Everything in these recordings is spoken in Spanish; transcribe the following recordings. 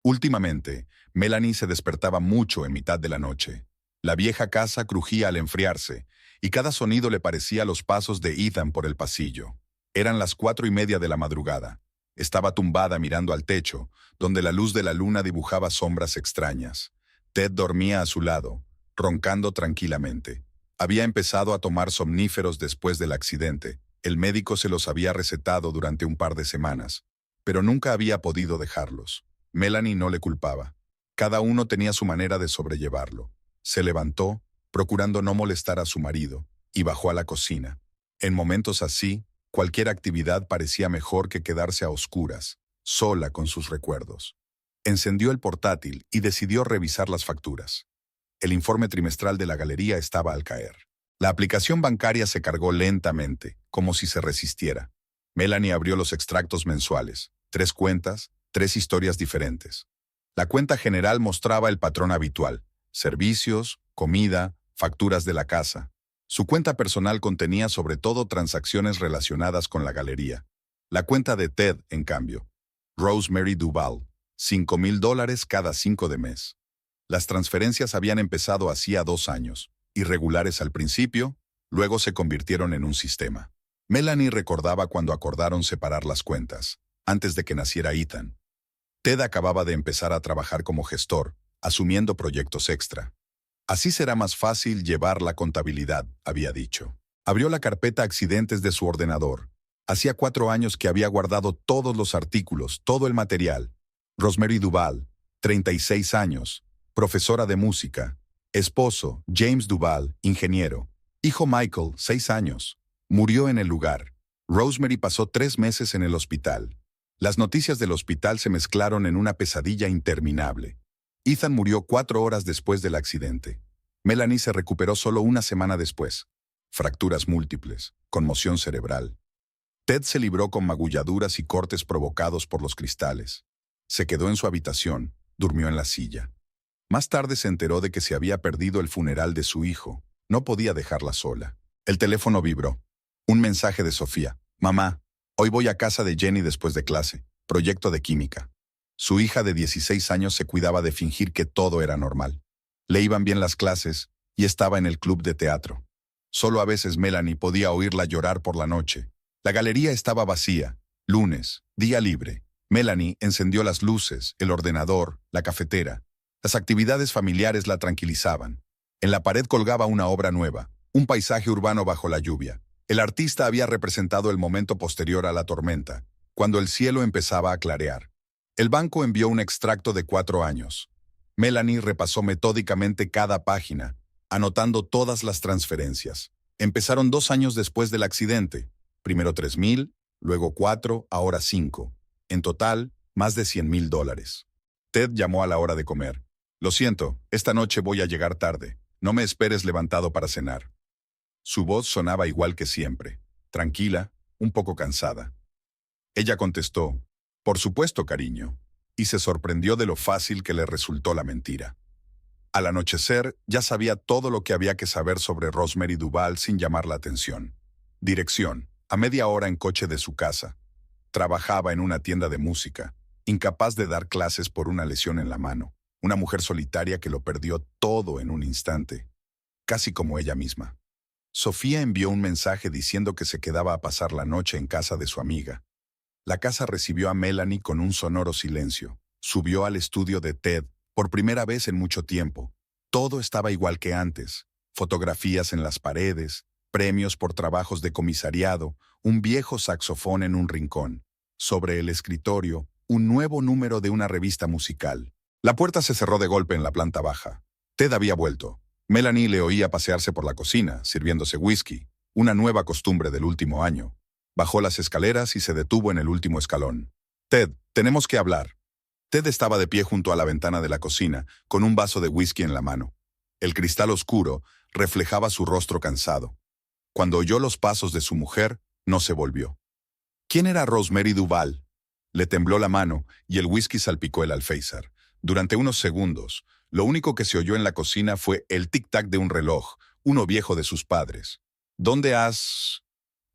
Últimamente, Melanie se despertaba mucho en mitad de la noche. La vieja casa crujía al enfriarse, y cada sonido le parecía los pasos de Ethan por el pasillo. Eran las 4:30 de la madrugada. Estaba tumbada mirando al techo, donde la luz de la luna dibujaba sombras extrañas. Ted dormía a su lado, roncando tranquilamente. Había empezado a tomar somníferos después del accidente. El médico se los había recetado durante un par de semanas, pero nunca había podido dejarlos. Melanie no le culpaba. Cada uno tenía su manera de sobrellevarlo. Se levantó, procurando no molestar a su marido, y bajó a la cocina. En momentos así, cualquier actividad parecía mejor que quedarse a oscuras, sola con sus recuerdos. Encendió el portátil y decidió revisar las facturas. El informe trimestral de la galería estaba al caer. La aplicación bancaria se cargó lentamente, como si se resistiera. Melanie abrió los extractos mensuales. 3 cuentas, 3 historias diferentes. La cuenta general mostraba el patrón habitual: servicios, comida, facturas de la casa. Su cuenta personal contenía sobre todo transacciones relacionadas con la galería. La cuenta de Ted, en cambio: Rosemary Duval, $5,000 cada 5 de mes. Las transferencias habían empezado hacía 2 años, irregulares al principio, luego se convirtieron en un sistema. Melanie recordaba cuando acordaron separar las cuentas, antes de que naciera Ethan. Ted acababa de empezar a trabajar como gestor, asumiendo proyectos extra. Así será más fácil llevar la contabilidad, había dicho. Abrió la carpeta accidentes de su ordenador. Hacía 4 años que había guardado todos los artículos, todo el material. Rosemary Duval, 36 años, profesora de música. Esposo, James Duval, ingeniero. Hijo Michael, 6 años. Murió en el lugar. Rosemary pasó 3 meses en el hospital. Las noticias del hospital se mezclaron en una pesadilla interminable. Ethan murió 4 horas después del accidente. Melanie se recuperó solo una semana después. Fracturas múltiples, conmoción cerebral. Ted se libró con magulladuras y cortes provocados por los cristales. Se quedó en su habitación, durmió en la silla. Más tarde se enteró de que se había perdido el funeral de su hijo. No podía dejarla sola. El teléfono vibró. Un mensaje de Sofía. Mamá, hoy voy a casa de Jenny después de clase. Proyecto de química. Su hija de 16 años se cuidaba de fingir que todo era normal. Le iban bien las clases y estaba en el club de teatro. Solo a veces Melanie podía oírla llorar por la noche. La galería estaba vacía. Lunes, día libre. Melanie encendió las luces, el ordenador, la cafetera. Las actividades familiares la tranquilizaban. En la pared colgaba una obra nueva, un paisaje urbano bajo la lluvia. El artista había representado el momento posterior a la tormenta, cuando el cielo empezaba a clarear. El banco envió un extracto de 4 años. Melanie repasó metódicamente cada página, anotando todas las transferencias. Empezaron 2 años después del accidente. Primero 3,000, luego 4, ahora 5. En total, más de $100,000. Ted llamó a la hora de comer. Lo siento, esta noche voy a llegar tarde. No me esperes levantado para cenar. Su voz sonaba igual que siempre, tranquila, un poco cansada. Ella contestó: por supuesto, cariño, y se sorprendió de lo fácil que le resultó la mentira. Al anochecer, ya sabía todo lo que había que saber sobre Rosemary Duval sin llamar la atención. Dirección: a media hora en coche de su casa. Trabajaba en una tienda de música, incapaz de dar clases por una lesión en la mano. Una mujer solitaria que lo perdió todo en un instante, casi como ella misma. Sofía envió un mensaje diciendo que se quedaba a pasar la noche en casa de su amiga. La casa recibió a Melanie con un sonoro silencio. Subió al estudio de Ted, por primera vez en mucho tiempo. Todo estaba igual que antes. Fotografías en las paredes, premios por trabajos de comisariado, un viejo saxofón en un rincón. Sobre el escritorio, un nuevo número de una revista musical. La puerta se cerró de golpe en la planta baja. Ted había vuelto. Melanie le oía pasearse por la cocina, sirviéndose whisky, una nueva costumbre del último año. Bajó las escaleras y se detuvo en el último escalón. Ted, tenemos que hablar. Ted estaba de pie junto a la ventana de la cocina, con un vaso de whisky en la mano. El cristal oscuro reflejaba su rostro cansado. Cuando oyó los pasos de su mujer, no se volvió. ¿Quién era Rosemary Duval? Le tembló la mano y el whisky salpicó el alféizar. Durante unos segundos, lo único que se oyó en la cocina fue el tic-tac de un reloj, uno viejo de sus padres. ¿Dónde has...?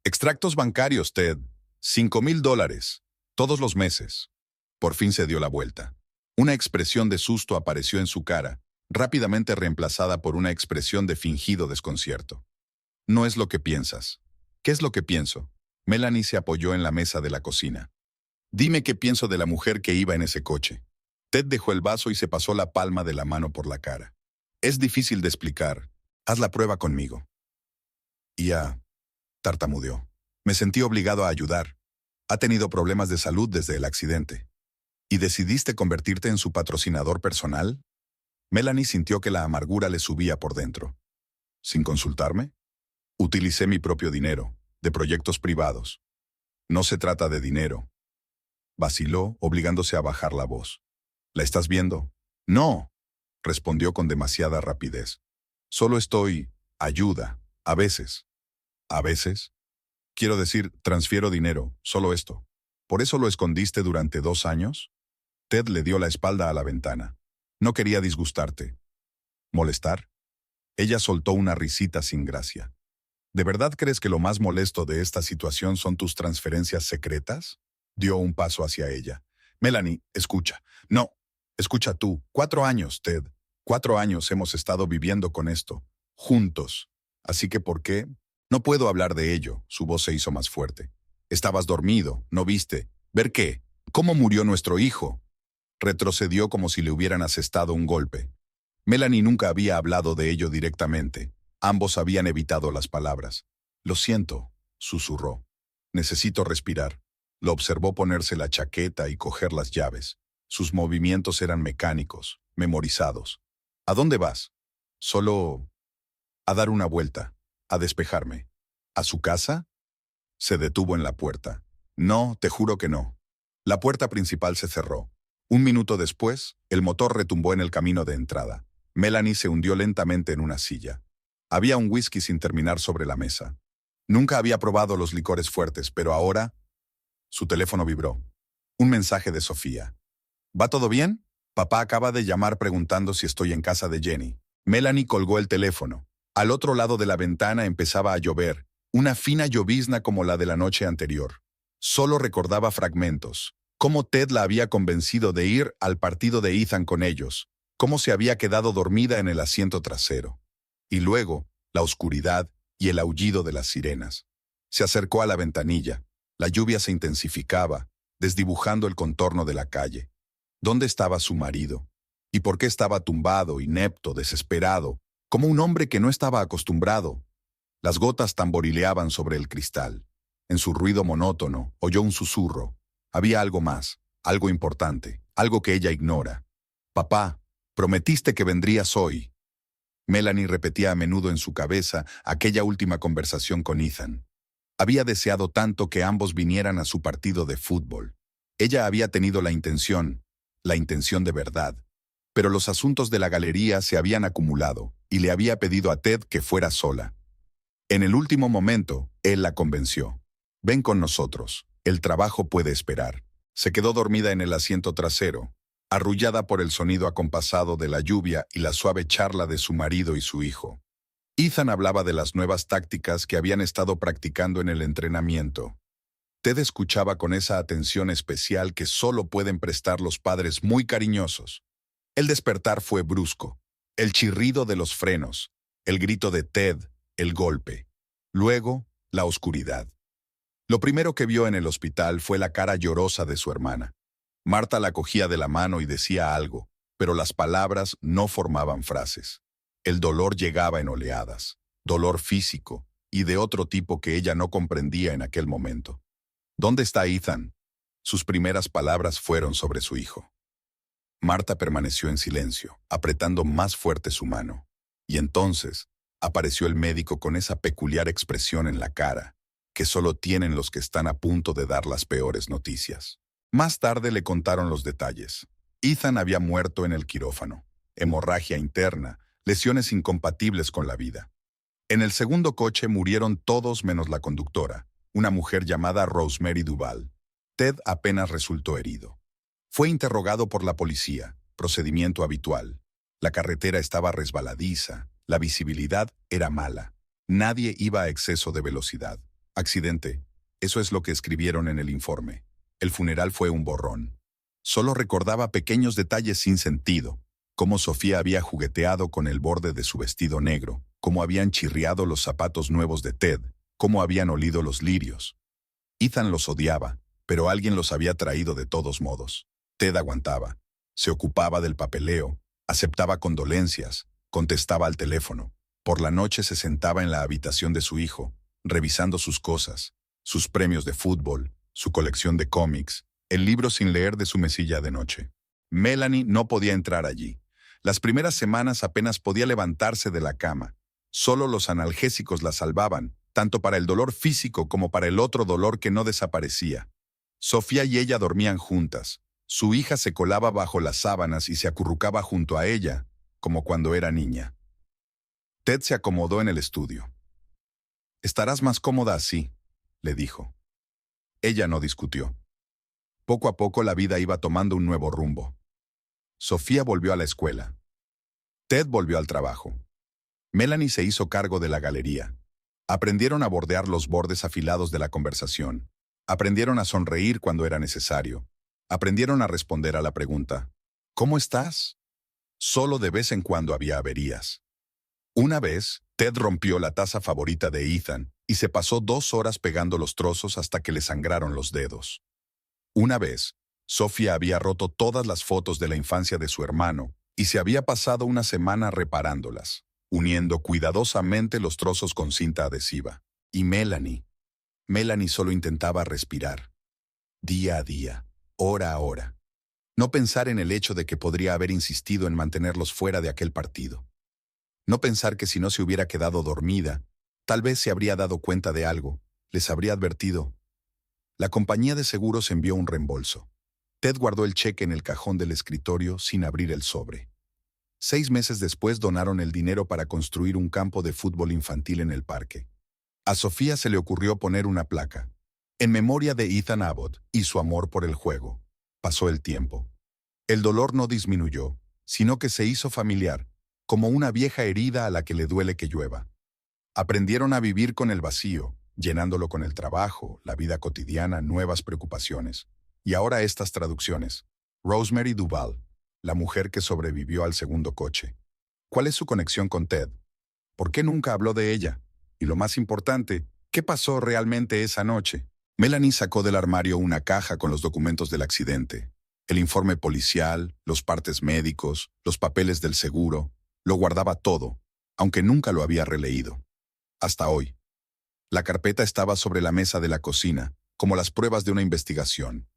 Extractos bancarios, Ted. $5,000. Todos los meses. Por fin se dio la vuelta. Una expresión de susto apareció en su cara, rápidamente reemplazada por una expresión de fingido desconcierto. No es lo que piensas. ¿Qué es lo que pienso? Melanie se apoyó en la mesa de la cocina. Dime qué pienso de la mujer que iba en ese coche. Ted dejó el vaso y se pasó la palma de la mano por la cara. Es difícil de explicar. Haz la prueba conmigo. Tartamudeó. Me sentí obligado a ayudar. Ha tenido problemas de salud desde el accidente. ¿Y decidiste convertirte en su patrocinador personal? Melanie sintió que la amargura le subía por dentro. ¿Sin consultarme? Utilicé mi propio dinero, de proyectos privados. No se trata de dinero. Vaciló, obligándose a bajar la voz. ¿La estás viendo? No, respondió con demasiada rapidez. Solo ayuda, a veces. ¿A veces? Quiero decir, transfiero dinero, solo esto. ¿Por eso lo escondiste durante 2 años? Ted le dio la espalda a la ventana. No quería disgustarte. ¿Molestar? Ella soltó una risita sin gracia. ¿De verdad crees que lo más molesto de esta situación son tus transferencias secretas? Dio un paso hacia ella. Melanie, escucha. No, escucha tú. 4 años, Ted. 4 años hemos estado viviendo con esto. Juntos. Así que, ¿por qué? No puedo hablar de ello. Su voz se hizo más fuerte. Estabas dormido, ¿no viste? ¿Ver qué? ¿Cómo murió nuestro hijo? Retrocedió como si le hubieran asestado un golpe. Melanie nunca había hablado de ello directamente. Ambos habían evitado las palabras. Lo siento, susurró. Necesito respirar. Lo observó ponerse la chaqueta y coger las llaves. Sus movimientos eran mecánicos, memorizados. ¿A dónde vas? Solo a dar una vuelta, a despejarme. ¿A su casa? Se detuvo en la puerta. No, te juro que no. La puerta principal se cerró. 1 minuto después, el motor retumbó en el camino de entrada. Melanie se hundió lentamente en una silla. Había un whisky sin terminar sobre la mesa. Nunca había probado los licores fuertes, pero ahora... Su teléfono vibró. Un mensaje de Sofía. ¿Va todo bien? Papá acaba de llamar preguntando si estoy en casa de Jenny. Melanie colgó el teléfono. Al otro lado de la ventana empezaba a llover, una fina llovizna como la de la noche anterior. Solo recordaba fragmentos. Cómo Ted la había convencido de ir al partido de Ethan con ellos. Cómo se había quedado dormida en el asiento trasero. Y luego, la oscuridad y el aullido de las sirenas. Se acercó a la ventanilla. La lluvia se intensificaba, desdibujando el contorno de la calle. ¿Dónde estaba su marido? ¿Y por qué estaba tumbado, inepto, desesperado, como un hombre que no estaba acostumbrado? Las gotas tamborileaban sobre el cristal. En su ruido monótono, oyó un susurro. Había algo más, algo importante, algo que ella ignora. Papá, prometiste que vendrías hoy. Melanie repetía a menudo en su cabeza aquella última conversación con Ethan. Había deseado tanto que ambos vinieran a su partido de fútbol. Ella había tenido la intención de verdad. Pero los asuntos de la galería se habían acumulado y le había pedido a Ted que fuera sola. En el último momento, él la convenció. Ven con nosotros, el trabajo puede esperar. Se quedó dormida en el asiento trasero, arrullada por el sonido acompasado de la lluvia y la suave charla de su marido y su hijo. Ethan hablaba de las nuevas tácticas que habían estado practicando en el entrenamiento. Ted escuchaba con esa atención especial que solo pueden prestar los padres muy cariñosos. El despertar fue brusco. El chirrido de los frenos, el grito de Ted, el golpe. Luego, la oscuridad. Lo primero que vio en el hospital fue la cara llorosa de su hermana. Marta la cogía de la mano y decía algo, pero las palabras no formaban frases. El dolor llegaba en oleadas, dolor físico y de otro tipo que ella no comprendía en aquel momento. ¿Dónde está Ethan? Sus primeras palabras fueron sobre su hijo. Marta permaneció en silencio, apretando más fuerte su mano. Y entonces apareció el médico con esa peculiar expresión en la cara, que solo tienen los que están a punto de dar las peores noticias. Más tarde le contaron los detalles. Ethan había muerto en el quirófano. Hemorragia interna, lesiones incompatibles con la vida. En el segundo coche murieron todos menos la conductora, una mujer llamada Rosemary Duval. Ted apenas resultó herido. Fue interrogado por la policía, procedimiento habitual. La carretera estaba resbaladiza, la visibilidad era mala. Nadie iba a exceso de velocidad. Accidente, eso es lo que escribieron en el informe. El funeral fue un borrón. Solo recordaba pequeños detalles sin sentido, cómo Sofía había jugueteado con el borde de su vestido negro, cómo habían chirriado los zapatos nuevos de Ted, cómo habían olido los lirios. Ethan los odiaba, pero alguien los había traído de todos modos. Ted aguantaba, se ocupaba del papeleo, aceptaba condolencias, contestaba al teléfono. Por la noche se sentaba en la habitación de su hijo, revisando sus cosas, sus premios de fútbol, su colección de cómics, el libro sin leer de su mesilla de noche. Melanie no podía entrar allí. Las primeras semanas apenas podía levantarse de la cama. Solo los analgésicos la salvaban, tanto para el dolor físico como para el otro dolor que no desaparecía. Sofía y ella dormían juntas. Su hija se colaba bajo las sábanas y se acurrucaba junto a ella, como cuando era niña. Ted se acomodó en el estudio. «Estarás más cómoda así», le dijo. Ella no discutió. Poco a poco la vida iba tomando un nuevo rumbo. Sofía volvió a la escuela. Ted volvió al trabajo. Melanie se hizo cargo de la galería. Aprendieron a bordear los bordes afilados de la conversación. Aprendieron a sonreír cuando era necesario. Aprendieron a responder a la pregunta, «¿Cómo estás?». Solo de vez en cuando había averías. Una vez, Ted rompió la taza favorita de Ethan y se pasó 2 horas pegando los trozos hasta que le sangraron los dedos. Una vez, Sofía había roto todas las fotos de la infancia de su hermano y se había pasado una semana reparándolas, uniendo cuidadosamente los trozos con cinta adhesiva. Y Melanie solo intentaba respirar. Día a día, hora a hora. No pensar en el hecho de que podría haber insistido en mantenerlos fuera de aquel partido. No pensar que si no se hubiera quedado dormida, tal vez se habría dado cuenta de algo, les habría advertido. La compañía de seguros envió un reembolso. Ted guardó el cheque en el cajón del escritorio sin abrir el sobre. 6 meses después donaron el dinero para construir un campo de fútbol infantil en el parque. A Sofía se le ocurrió poner una placa, en memoria de Ethan Abbott y su amor por el juego. Pasó el tiempo. El dolor no disminuyó, sino que se hizo familiar, como una vieja herida a la que le duele que llueva. Aprendieron a vivir con el vacío, llenándolo con el trabajo, la vida cotidiana, nuevas preocupaciones. Y ahora estas traducciones. Rosemary Duval, la mujer que sobrevivió al segundo coche. ¿Cuál es su conexión con Ted? ¿Por qué nunca habló de ella? Y lo más importante, ¿qué pasó realmente esa noche? Melanie sacó del armario una caja con los documentos del accidente. El informe policial, los partes médicos, los papeles del seguro. Lo guardaba todo, aunque nunca lo había releído. Hasta hoy. La carpeta estaba sobre la mesa de la cocina, como las pruebas de una investigación.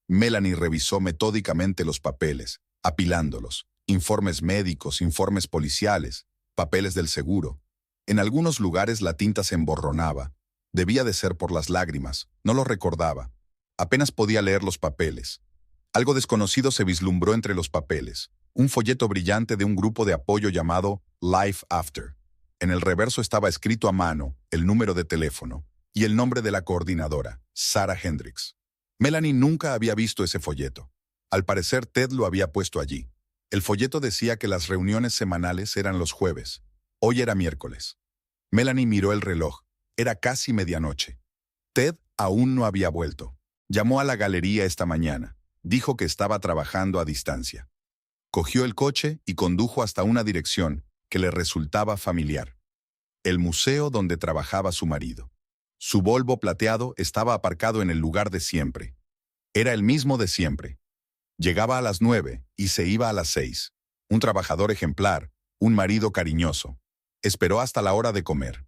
Melanie revisó metódicamente los papeles, apilándolos, informes médicos, informes policiales, papeles del seguro. En algunos lugares la tinta se emborronaba. Debía de ser por las lágrimas, no lo recordaba. Apenas podía leer los papeles. Algo desconocido se vislumbró entre los papeles. Un folleto brillante de un grupo de apoyo llamado Life After. En el reverso estaba escrito a mano el número de teléfono y el nombre de la coordinadora, Sarah Hendricks. Melanie nunca había visto ese folleto. Al parecer Ted lo había puesto allí. El folleto decía que las reuniones semanales eran los jueves. Hoy era miércoles. Melanie miró el reloj. Era casi medianoche. Ted aún no había vuelto. Llamó a la galería esta mañana. Dijo que estaba trabajando a distancia. Cogió el coche y condujo hasta una dirección que le resultaba familiar. El museo donde trabajaba su marido. Su Volvo plateado estaba aparcado en el lugar de siempre. Era el mismo de siempre. Llegaba a las 9 y se iba a las 6. Un trabajador ejemplar, un marido cariñoso. Esperó hasta la hora de comer.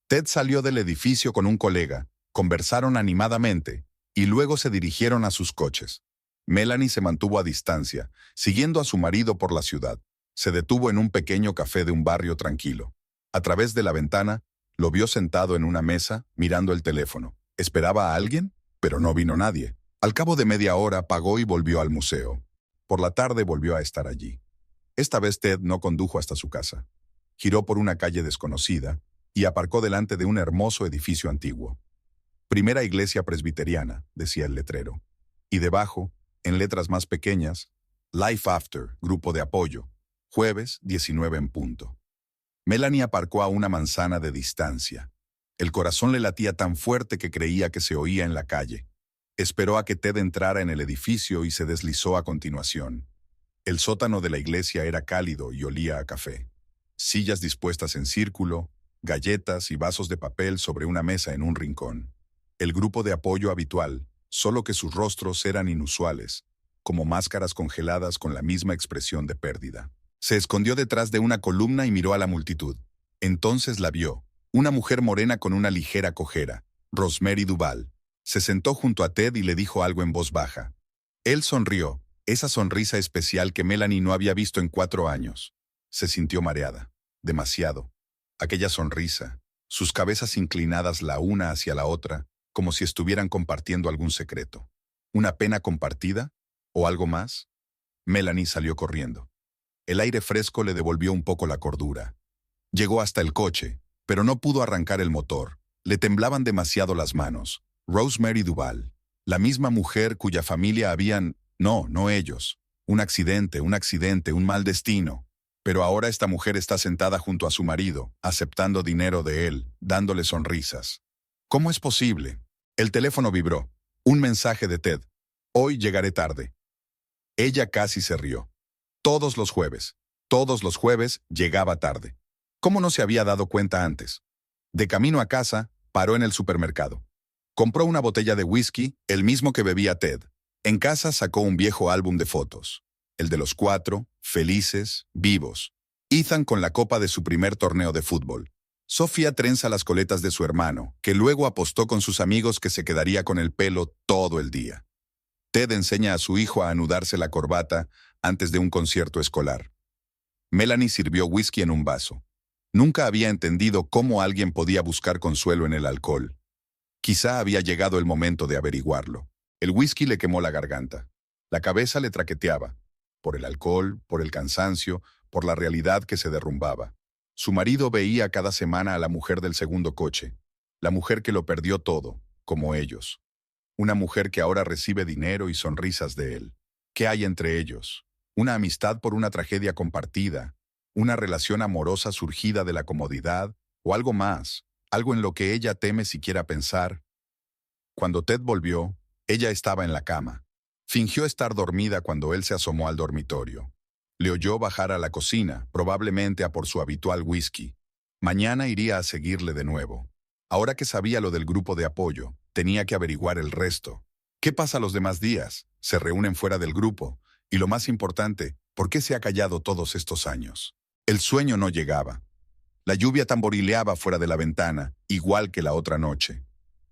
Ted salió del edificio con un colega, conversaron animadamente y luego se dirigieron a sus coches. Melanie se mantuvo a distancia, siguiendo a su marido por la ciudad. Se detuvo en un pequeño café de un barrio tranquilo. A través de la ventana, lo vio sentado en una mesa, mirando el teléfono. Esperaba a alguien, pero no vino nadie. Al cabo de media hora pagó y volvió al museo. Por la tarde volvió a estar allí. Esta vez Ted no condujo hasta su casa. Giró por una calle desconocida y aparcó delante de un hermoso edificio antiguo. Primera iglesia presbiteriana, decía el letrero. Y debajo, en letras más pequeñas, Life After, grupo de apoyo, jueves 19 en punto. Melanie aparcó a una manzana de distancia. El corazón le latía tan fuerte que creía que se oía en la calle. Esperó a que Ted entrara en el edificio y se deslizó a continuación. El sótano de la iglesia era cálido y olía a café. Sillas dispuestas en círculo, galletas y vasos de papel sobre una mesa en un rincón. El grupo de apoyo habitual, solo que sus rostros eran inusuales, como máscaras congeladas con la misma expresión de pérdida. Se escondió detrás de una columna y miró a la multitud. Entonces la vio, una mujer morena con una ligera cojera, Rosemary Duval. Se sentó junto a Ted y le dijo algo en voz baja. Él sonrió, esa sonrisa especial que Melanie no había visto en 4 años. Se sintió mareada, demasiado. Aquella sonrisa, sus cabezas inclinadas la una hacia la otra, como si estuvieran compartiendo algún secreto. ¿Una pena compartida? ¿O algo más? Melanie salió corriendo. El aire fresco le devolvió un poco la cordura. Llegó hasta el coche, pero no pudo arrancar el motor. Le temblaban demasiado las manos. Rosemary Duval, la misma mujer cuya familia habían... No ellos. Un accidente, un mal destino. Pero ahora esta mujer está sentada junto a su marido, aceptando dinero de él, dándole sonrisas. ¿Cómo es posible? El teléfono vibró. Un mensaje de Ted. Hoy llegaré tarde. Ella casi se rió. Todos los jueves llegaba tarde. ¿Cómo no se había dado cuenta antes? De camino a casa, paró en el supermercado. Compró una botella de whisky, el mismo que bebía Ted. En casa sacó un viejo álbum de fotos. El de los 4, felices, vivos. Ethan con la copa de su primer torneo de fútbol. Sofía trenza las coletas de su hermano, que luego apostó con sus amigos que se quedaría con el pelo todo el día. Ted enseña a su hijo a anudarse la corbata antes de un concierto escolar. Melanie sirvió whisky en un vaso. Nunca había entendido cómo alguien podía buscar consuelo en el alcohol. Quizá había llegado el momento de averiguarlo. El whisky le quemó la garganta. La cabeza le traqueteaba. Por el alcohol, por el cansancio, por la realidad que se derrumbaba. Su marido veía cada semana a la mujer del segundo coche. La mujer que lo perdió todo, como ellos. Una mujer que ahora recibe dinero y sonrisas de él. ¿Qué hay entre ellos? Una amistad por una tragedia compartida, una relación amorosa surgida de la comodidad, o algo más, algo en lo que ella teme siquiera pensar. Cuando Ted volvió, ella estaba en la cama. Fingió estar dormida cuando él se asomó al dormitorio. Le oyó bajar a la cocina, probablemente a por su habitual whisky. Mañana iría a seguirle de nuevo. Ahora que sabía lo del grupo de apoyo, tenía que averiguar el resto. ¿Qué pasa los demás días? Se reúnen fuera del grupo. Y lo más importante, ¿por qué se ha callado todos estos años? El sueño no llegaba. La lluvia tamborileaba fuera de la ventana, igual que la otra noche.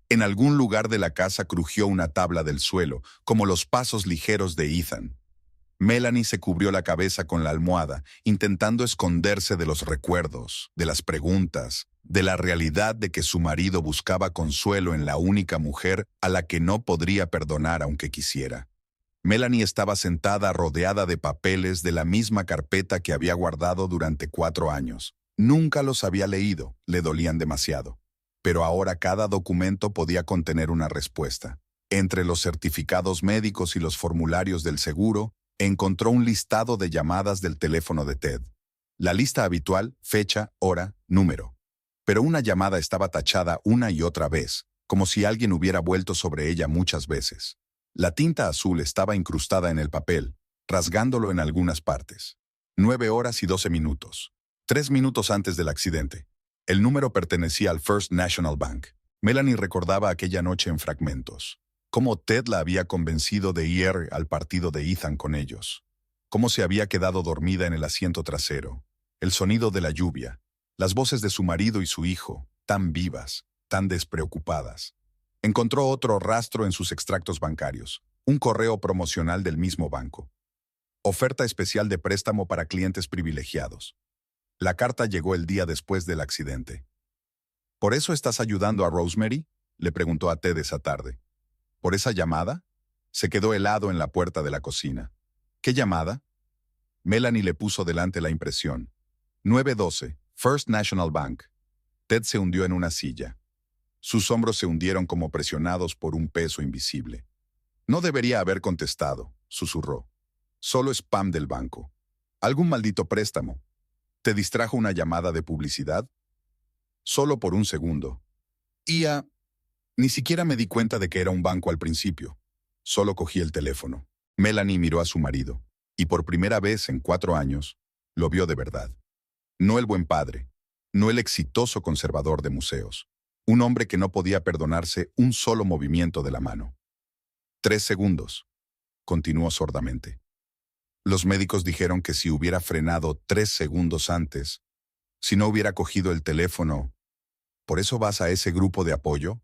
En algún lugar de la casa crujió una tabla del suelo, como los pasos ligeros de Ethan. Melanie se cubrió la cabeza con la almohada, intentando esconderse de los recuerdos, de las preguntas, de la realidad de que su marido buscaba consuelo en la única mujer a la que no podría perdonar aunque quisiera. Melanie estaba sentada rodeada de papeles de la misma carpeta que había guardado durante 4 años. Nunca los había leído, le dolían demasiado. Pero ahora cada documento podía contener una respuesta. Entre los certificados médicos y los formularios del seguro, encontró un listado de llamadas del teléfono de Ted. La lista habitual, fecha, hora, número. Pero una llamada estaba tachada una y otra vez, como si alguien hubiera vuelto sobre ella muchas veces. La tinta azul estaba incrustada en el papel, rasgándolo en algunas partes. 9 horas y 12 minutos. 3 minutos antes del accidente. El número pertenecía al First National Bank. Melanie recordaba aquella noche en fragmentos. Cómo Ted la había convencido de ir al partido de Ethan con ellos. Cómo se había quedado dormida en el asiento trasero. El sonido de la lluvia. Las voces de su marido y su hijo, tan vivas, tan despreocupadas. Encontró otro rastro en sus extractos bancarios. Un correo promocional del mismo banco. Oferta especial de préstamo para clientes privilegiados. La carta llegó el día después del accidente. ¿Por eso estás ayudando a Rosemary?, le preguntó a Ted esa tarde. ¿Por esa llamada? Se quedó helado en la puerta de la cocina. ¿Qué llamada? Melanie le puso delante la impresión. 912, First National Bank. Ted se hundió en una silla. Sus hombros se hundieron como presionados por un peso invisible. No debería haber contestado, susurró. Solo spam del banco. Algún maldito préstamo. ¿Te distrajo una llamada de publicidad? Solo por un segundo. Ni siquiera me di cuenta de que era un banco al principio. Solo cogí el teléfono. Melanie miró a su marido, y por primera vez en 4 años, lo vio de verdad. No el buen padre, no el exitoso conservador de museos, un hombre que no podía perdonarse un solo movimiento de la mano. 3 segundos, continuó sordamente. Los médicos dijeron que si hubiera frenado 3 segundos antes, si no hubiera cogido el teléfono. ¿Por eso vas a ese grupo de apoyo?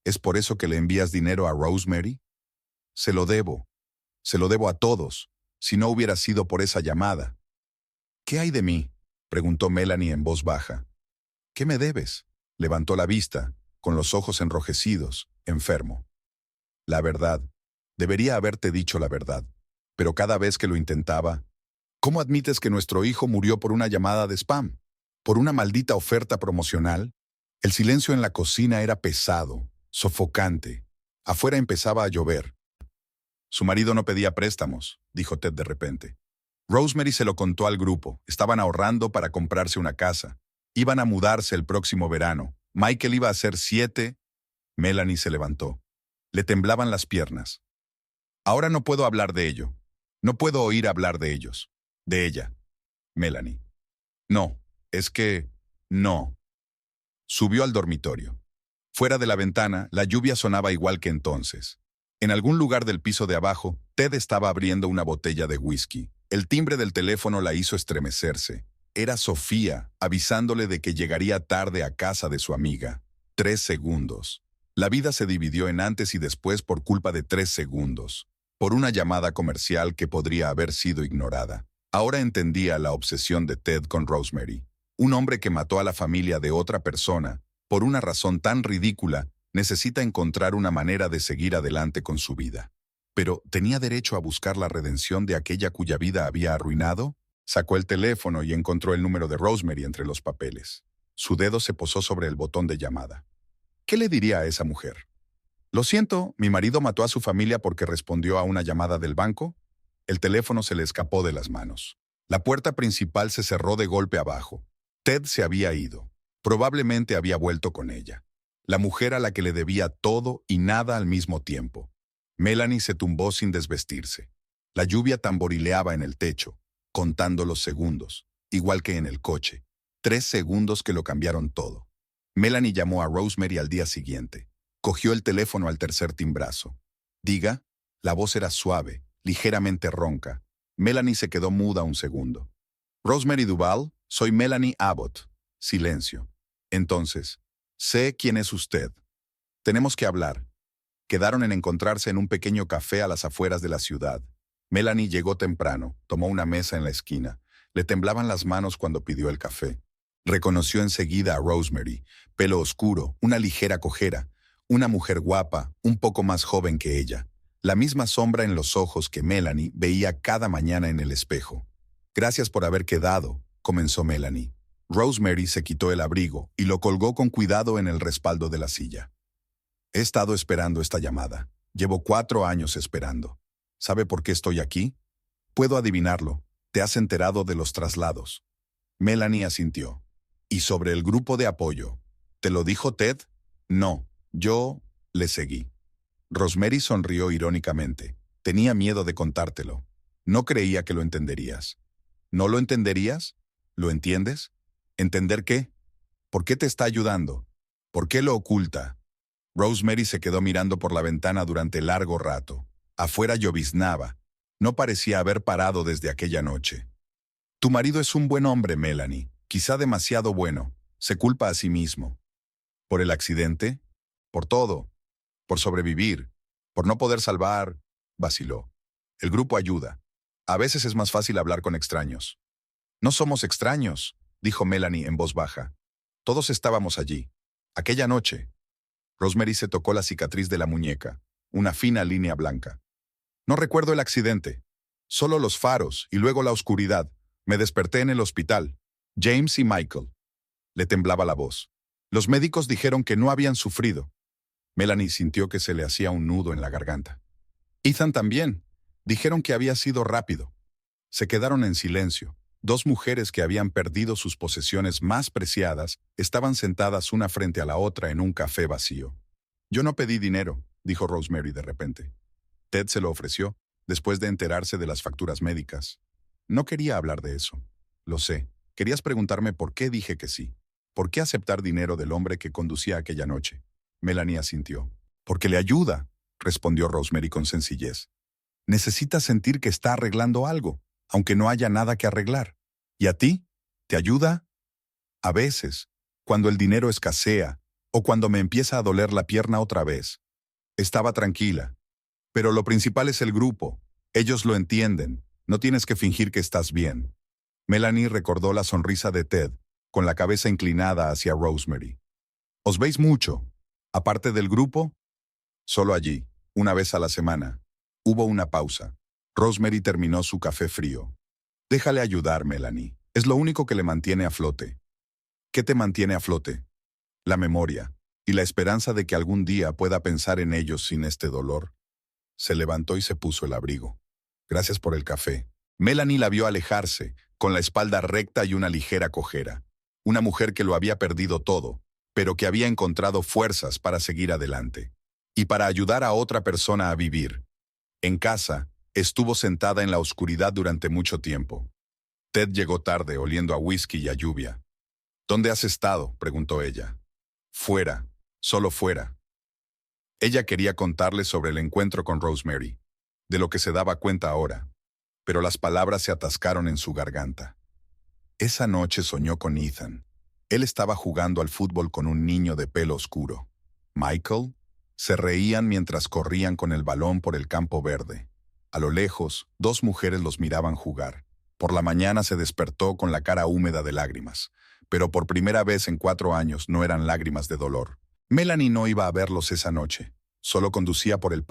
¿Es por eso que le envías dinero a Rosemary? Se lo debo a todos, si no hubiera sido por esa llamada. ¿Qué hay de mí?, preguntó Melanie en voz baja. ¿Qué me debes? Levantó la vista, con los ojos enrojecidos, enfermo. La verdad. Debería haberte dicho la verdad. Pero cada vez que lo intentaba, ¿cómo admites que nuestro hijo murió por una llamada de spam? ¿Por una maldita oferta promocional? El silencio en la cocina era pesado, sofocante. Afuera empezaba a llover. Su marido no pedía préstamos, dijo Ted de repente. Rosemary se lo contó al grupo. Estaban ahorrando para comprarse una casa. Iban a mudarse el próximo verano. Michael iba a hacer 7. Melanie se levantó. Le temblaban las piernas. Ahora no puedo hablar de ello. No puedo oír hablar de ellos. De ella. Melanie. No, es que... no. Subió al dormitorio. Fuera de la ventana, la lluvia sonaba igual que entonces. En algún lugar del piso de abajo, Ted estaba abriendo una botella de whisky. El timbre del teléfono la hizo estremecerse. Era Sofía, avisándole de que llegaría tarde a casa de su amiga. 3 segundos. La vida se dividió en antes y después por culpa de 3 segundos. Por una llamada comercial que podría haber sido ignorada. Ahora entendía la obsesión de Ted con Rosemary. Un hombre que mató a la familia de otra persona, por una razón tan ridícula, necesita encontrar una manera de seguir adelante con su vida. Pero, ¿tenía derecho a buscar la redención de aquella cuya vida había arruinado? Sacó el teléfono y encontró el número de Rosemary entre los papeles. Su dedo se posó sobre el botón de llamada. ¿Qué le diría a esa mujer? Lo siento, mi marido mató a su familia porque respondió a una llamada del banco. El teléfono se le escapó de las manos. La puerta principal se cerró de golpe abajo. Ted se había ido. Probablemente había vuelto con ella. La mujer a la que le debía todo y nada al mismo tiempo. Melanie se tumbó sin desvestirse. La lluvia tamborileaba en el techo, contando los segundos, igual que en el coche. 3 segundos que lo cambiaron todo. Melanie llamó a Rosemary al día siguiente. Cogió el teléfono al tercer timbrazo. Diga, la voz era suave, ligeramente ronca. Melanie se quedó muda un segundo. Rosemary Duval, soy Melanie Abbott. Silencio. Entonces, sé quién es usted. Tenemos que hablar. Quedaron en encontrarse en un pequeño café a las afueras de la ciudad. Melanie llegó temprano, tomó una mesa en la esquina. Le temblaban las manos cuando pidió el café. Reconoció enseguida a Rosemary, pelo oscuro, una ligera cojera, una mujer guapa, un poco más joven que ella. La misma sombra en los ojos que Melanie veía cada mañana en el espejo. Gracias por haber quedado, comenzó Melanie. Rosemary se quitó el abrigo y lo colgó con cuidado en el respaldo de la silla. He estado esperando esta llamada. Llevo 4 años esperando. ¿Sabe por qué estoy aquí? Puedo adivinarlo. Te has enterado de los traslados. Melanie asintió. ¿Y sobre el grupo de apoyo? ¿Te lo dijo Ted? No, yo le seguí. Rosemary sonrió irónicamente. Tenía miedo de contártelo. No creía que lo entenderías. ¿No lo entenderías? ¿Lo entiendes? ¿Entender qué? ¿Por qué te está ayudando? ¿Por qué lo oculta? Rosemary se quedó mirando por la ventana durante largo rato. Afuera lloviznaba. No parecía haber parado desde aquella noche. Tu marido es un buen hombre, Melanie. Quizá demasiado bueno. Se culpa a sí mismo. ¿Por el accidente? Por todo. Por sobrevivir. Por no poder salvar. Vaciló. El grupo ayuda. A veces es más fácil hablar con extraños. No somos extraños, dijo Melanie en voz baja. Todos estábamos allí. Aquella noche. Rosemary se tocó la cicatriz de la muñeca, una fina línea blanca. No recuerdo el accidente. Solo los faros y luego la oscuridad. Me desperté en el hospital. James y Michael. Le temblaba la voz. Los médicos dijeron que no habían sufrido. Melanie sintió que se le hacía un nudo en la garganta. Ethan también. Dijeron que había sido rápido. Se quedaron en silencio. 2 mujeres que habían perdido sus posesiones más preciadas estaban sentadas una frente a la otra en un café vacío. Yo no pedí dinero, dijo Rosemary de repente. Ted se lo ofreció, después de enterarse de las facturas médicas. No quería hablar de eso. Lo sé. Querías preguntarme por qué dije que sí. ¿Por qué aceptar dinero del hombre que conducía aquella noche? Melanie asintió. Porque le ayuda, respondió Rosemary con sencillez. Necesita sentir que está arreglando algo, aunque no haya nada que arreglar. ¿Y a ti? ¿Te ayuda? A veces, cuando el dinero escasea, o cuando me empieza a doler la pierna otra vez. Estaba tranquila. Pero lo principal es el grupo. Ellos lo entienden. No tienes que fingir que estás bien. Melanie recordó la sonrisa de Ted, con la cabeza inclinada hacia Rosemary. ¿Os veis mucho? Aparte del grupo, solo allí, una vez a la semana. Hubo una pausa. Rosemary terminó su café frío. Déjale ayudar, Melanie. Es lo único que le mantiene a flote. ¿Qué te mantiene a flote? La memoria, y la esperanza de que algún día pueda pensar en ellos sin este dolor. Se levantó y se puso el abrigo. Gracias por el café. Melanie la vio alejarse, con la espalda recta y una ligera cojera. Una mujer que lo había perdido todo, pero que había encontrado fuerzas para seguir adelante. Y para ayudar a otra persona a vivir. En casa, estuvo sentada en la oscuridad durante mucho tiempo. Ted llegó tarde, oliendo a whisky y a lluvia. ¿Dónde has estado?, preguntó ella. Fuera, solo fuera. Ella quería contarle sobre el encuentro con Rosemary, de lo que se daba cuenta ahora, pero las palabras se atascaron en su garganta. Esa noche soñó con Ethan. Él estaba jugando al fútbol con un niño de pelo oscuro. Michael. Se reían mientras corrían con el balón por el campo verde. A lo lejos, dos mujeres los miraban jugar. Por la mañana se despertó con la cara húmeda de lágrimas, pero por primera vez en 4 años no eran lágrimas de dolor. Melanie no iba a verlos esa noche. Solo conducía por el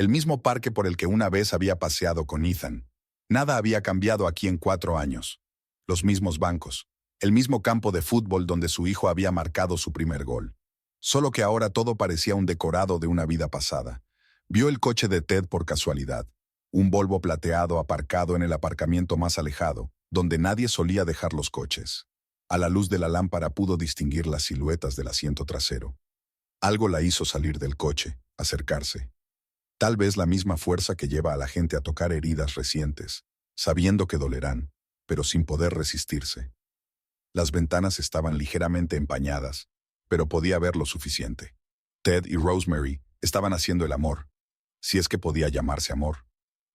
mismo parque por el que una vez había paseado con Ethan. Nada había cambiado aquí en 4 años. Los mismos bancos, el mismo campo de fútbol donde su hijo había marcado su primer gol. Solo que ahora todo parecía un decorado de una vida pasada. Vio el coche de Ted por casualidad. Un Volvo plateado aparcado en el aparcamiento más alejado, donde nadie solía dejar los coches. A la luz de la lámpara pudo distinguir las siluetas del asiento trasero. Algo la hizo salir del coche, acercarse. Tal vez la misma fuerza que lleva a la gente a tocar heridas recientes, sabiendo que dolerán, pero sin poder resistirse. Las ventanas estaban ligeramente empañadas, pero podía ver lo suficiente. Ted y Rosemary estaban haciendo el amor, si es que podía llamarse amor.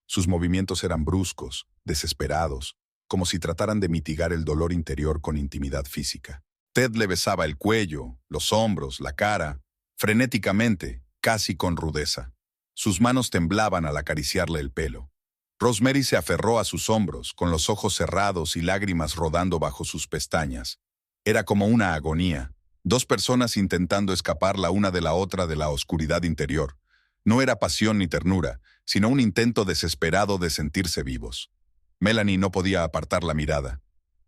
Sus movimientos eran bruscos, desesperados, como si trataran de mitigar el dolor interior con intimidad física. Ted le besaba el cuello, los hombros, la cara, frenéticamente, casi con rudeza. Sus manos temblaban al acariciarle el pelo. Rosemary se aferró a sus hombros, con los ojos cerrados y lágrimas rodando bajo sus pestañas. Era como una agonía. 2 personas intentando escapar la una de la otra de la oscuridad interior. No era pasión ni ternura, sino un intento desesperado de sentirse vivos. Melanie no podía apartar la mirada.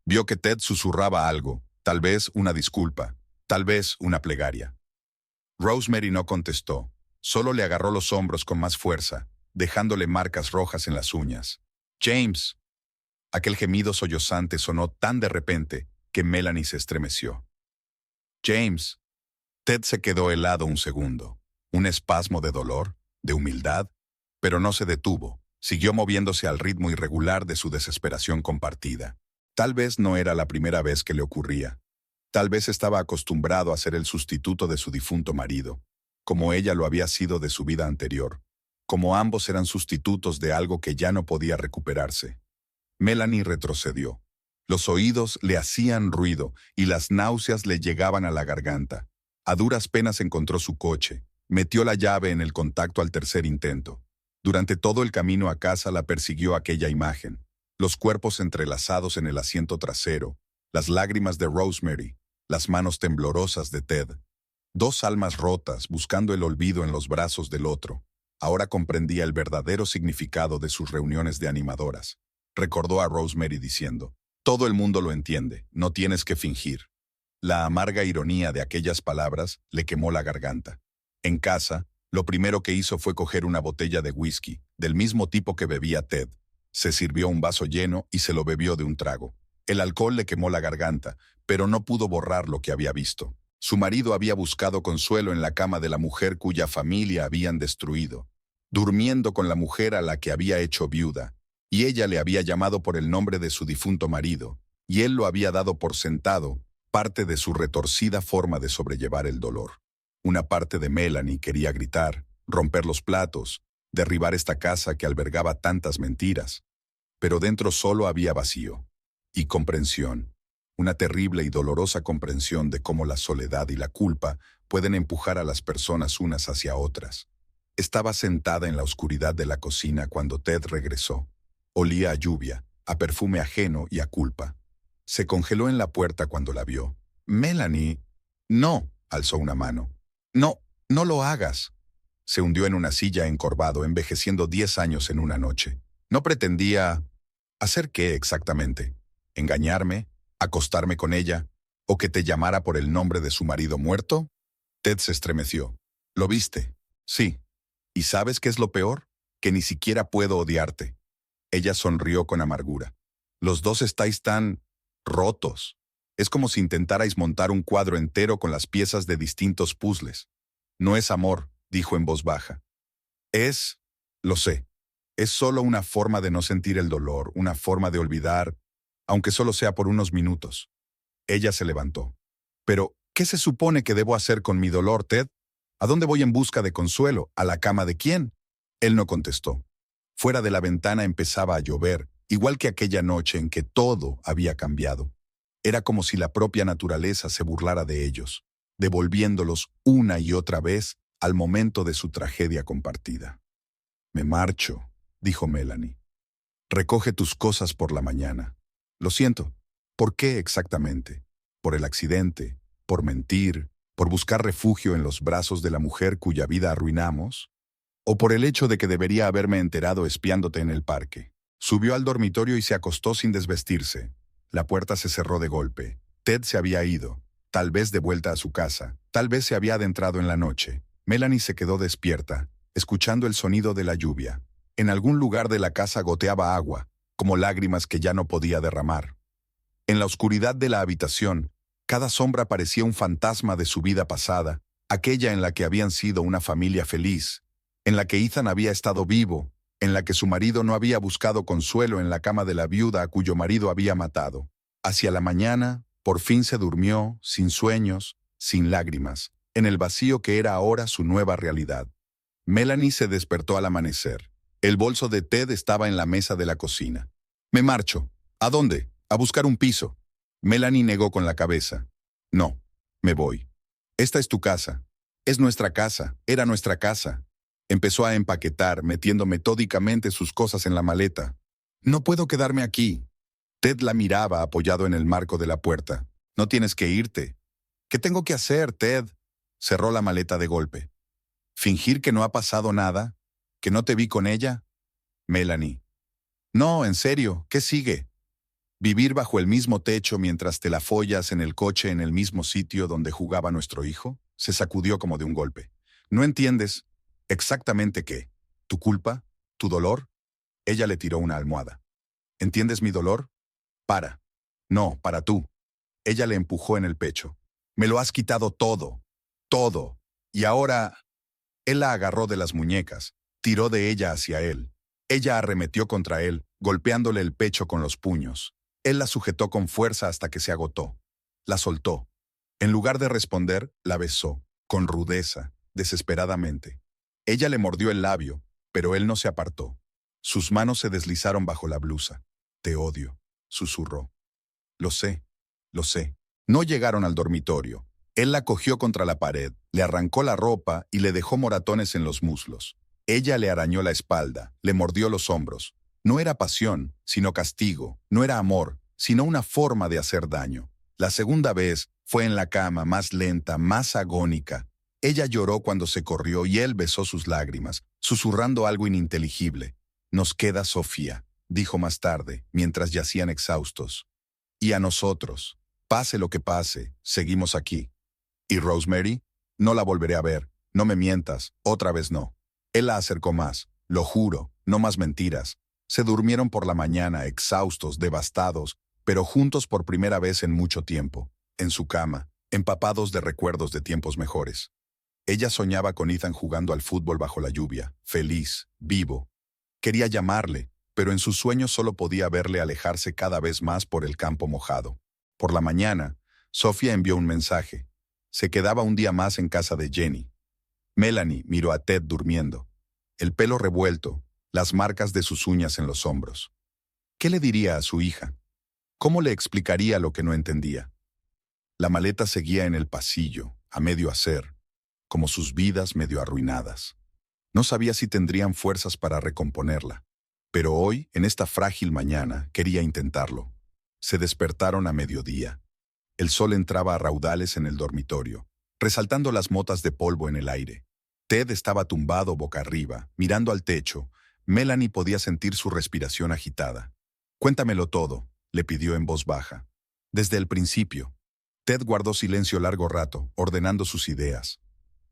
Vio que Ted susurraba algo, tal vez una disculpa, tal vez una plegaria. Rosemary no contestó, solo le agarró los hombros con más fuerza, dejándole marcas rojas en las uñas. «James». Aquel gemido sollozante sonó tan de repente que Melanie se estremeció. «James». Ted se quedó helado un segundo. Un espasmo de dolor, de humildad, pero no se detuvo. Siguió moviéndose al ritmo irregular de su desesperación compartida. Tal vez no era la primera vez que le ocurría. Tal vez estaba acostumbrado a ser el sustituto de su difunto marido, como ella lo había sido de su vida anterior, como ambos eran sustitutos de algo que ya no podía recuperarse. Melanie retrocedió. Los oídos le hacían ruido y las náuseas le llegaban a la garganta. A duras penas encontró su coche. Metió la llave en el contacto al tercer intento. Durante todo el camino a casa la persiguió aquella imagen. Los cuerpos entrelazados en el asiento trasero, las lágrimas de Rosemary, las manos temblorosas de Ted. 2 almas rotas buscando el olvido en los brazos del otro. Ahora comprendía el verdadero significado de sus reuniones de animadoras. Recordó a Rosemary diciendo, «Todo el mundo lo entiende, no tienes que fingir». La amarga ironía de aquellas palabras le quemó la garganta. En casa, lo primero que hizo fue coger una botella de whisky, del mismo tipo que bebía Ted. Se sirvió un vaso lleno y se lo bebió de un trago. El alcohol le quemó la garganta, pero no pudo borrar lo que había visto. Su marido había buscado consuelo en la cama de la mujer cuya familia habían destruido. durmiendo con la mujer a la que había hecho viuda, y ella le había llamado por el nombre de su difunto marido, y él lo había dado por sentado, parte de su retorcida forma de sobrellevar el dolor. Una parte de Melanie quería gritar, romper los platos, derribar esta casa que albergaba tantas mentiras, pero dentro solo había vacío y comprensión, una terrible y dolorosa comprensión de cómo la soledad y la culpa pueden empujar a las personas unas hacia otras. Estaba sentada en la oscuridad de la cocina cuando Ted regresó. Olía a lluvia, a perfume ajeno y a culpa. Se congeló en la puerta cuando la vio. «Melanie». «No», alzó una mano. «No, no lo hagas». Se hundió en una silla encorvado, envejeciendo 10 años en una noche. No pretendía... ¿Hacer qué exactamente? ¿Engañarme? ¿Acostarme con ella? ¿O que te llamara por el nombre de su marido muerto? Ted se estremeció. ¿Lo viste? Sí. ¿Y sabes qué es lo peor? Que ni siquiera puedo odiarte. Ella sonrió con amargura. Los dos estáis tan... rotos. Es como si intentarais montar un cuadro entero con las piezas de distintos puzzles. No es amor, dijo en voz baja. Es... lo sé. Es solo una forma de no sentir el dolor, una forma de olvidar, aunque solo sea por unos minutos. Ella se levantó. Pero, ¿qué se supone que debo hacer con mi dolor, Ted? ¿A dónde voy en busca de consuelo? ¿A la cama de quién? Él no contestó. Fuera de la ventana empezaba a llover, igual que aquella noche en que todo había cambiado. Era como si la propia naturaleza se burlara de ellos, devolviéndolos una y otra vez al momento de su tragedia compartida. «Me marcho», dijo Melanie. «Recoge tus cosas por la mañana». «Lo siento». «¿Por qué exactamente? ¿Por el accidente? ¿Por mentir? ¿Por buscar refugio en los brazos de la mujer cuya vida arruinamos? ¿O por el hecho de que debería haberme enterado espiándote en el parque?» Subió al dormitorio y se acostó sin desvestirse. La puerta se cerró de golpe. Ted se había ido, tal vez de vuelta a su casa, tal vez se había adentrado en la noche. Melanie se quedó despierta, escuchando el sonido de la lluvia. En algún lugar de la casa goteaba agua, como lágrimas que ya no podía derramar. En la oscuridad de la habitación, cada sombra parecía un fantasma de su vida pasada, aquella en la que habían sido una familia feliz, en la que Ethan había estado vivo, en la que su marido no había buscado consuelo en la cama de la viuda a cuyo marido había matado. Hacia la mañana, por fin se durmió, sin sueños, sin lágrimas, en el vacío que era ahora su nueva realidad. Melanie se despertó al amanecer. El bolso de Ted estaba en la mesa de la cocina. «Me marcho». «¿A dónde?» «A buscar un piso». Melanie negó con la cabeza. «No, me voy. Esta es tu casa. Es nuestra casa. Era nuestra casa». Empezó a empaquetar, metiendo metódicamente sus cosas en la maleta. «No puedo quedarme aquí». Ted la miraba apoyado en el marco de la puerta. «No tienes que irte». «¿Qué tengo que hacer, Ted?» Cerró la maleta de golpe. «¿Fingir que no ha pasado nada? ¿Que no te vi con ella?» «Melanie». «No, en serio, ¿qué sigue?» ¿Vivir bajo el mismo techo mientras te la follas en el coche en el mismo sitio donde jugaba nuestro hijo?» Se sacudió como de un golpe. «¿No entiendes exactamente qué? ¿Tu culpa? ¿Tu dolor?» Ella le tiró una almohada. «¿Entiendes mi dolor? Para». «No, para tú». Ella le empujó en el pecho. «Me lo has quitado todo. Todo. Y ahora...» Él la agarró de las muñecas, tiró de ella hacia él. Ella arremetió contra él, golpeándole el pecho con los puños. Él la sujetó con fuerza hasta que se agotó. La soltó. En lugar de responder, la besó, con rudeza, desesperadamente. Ella le mordió el labio, pero él no se apartó. Sus manos se deslizaron bajo la blusa. «Te odio», susurró. Lo sé. No llegaron al dormitorio. Él la cogió contra la pared, le arrancó la ropa y le dejó moratones en los muslos. Ella le arañó la espalda, le mordió los hombros. No era pasión, sino castigo. No era amor, sino una forma de hacer daño. La segunda vez fue en la cama, más lenta, más agónica. Ella lloró cuando se corrió y él besó sus lágrimas, susurrando algo ininteligible. «Nos queda Sofía», dijo más tarde, mientras yacían exhaustos. «Y a nosotros, pase lo que pase, seguimos aquí». «¿Y Rosemary?» «No la volveré a ver. No me mientas. Otra vez no». Él la acercó más. «Lo juro. No más mentiras». Se durmieron por la mañana, exhaustos, devastados, pero juntos por primera vez en mucho tiempo, en su cama, empapados de recuerdos de tiempos mejores. Ella soñaba con Ethan jugando al fútbol bajo la lluvia, feliz, vivo. Quería llamarle, pero en sus sueños solo podía verle alejarse cada vez más por el campo mojado. Por la mañana, Sofía envió un mensaje. Se quedaba un día más en casa de Jenny. Melanie miró a Ted durmiendo, el pelo revuelto, las marcas de sus uñas en los hombros. ¿Qué le diría a su hija? ¿Cómo le explicaría lo que no entendía? La maleta seguía en el pasillo, a medio hacer, como sus vidas medio arruinadas. No sabía si tendrían fuerzas para recomponerla, pero hoy, en esta frágil mañana, quería intentarlo. Se despertaron a mediodía. El sol entraba a raudales en el dormitorio, resaltando las motas de polvo en el aire. Ted estaba tumbado boca arriba, mirando al techo. Melanie podía sentir su respiración agitada. «Cuéntamelo todo», le pidió en voz baja. Desde el principio. Ted guardó silencio largo rato, ordenando sus ideas.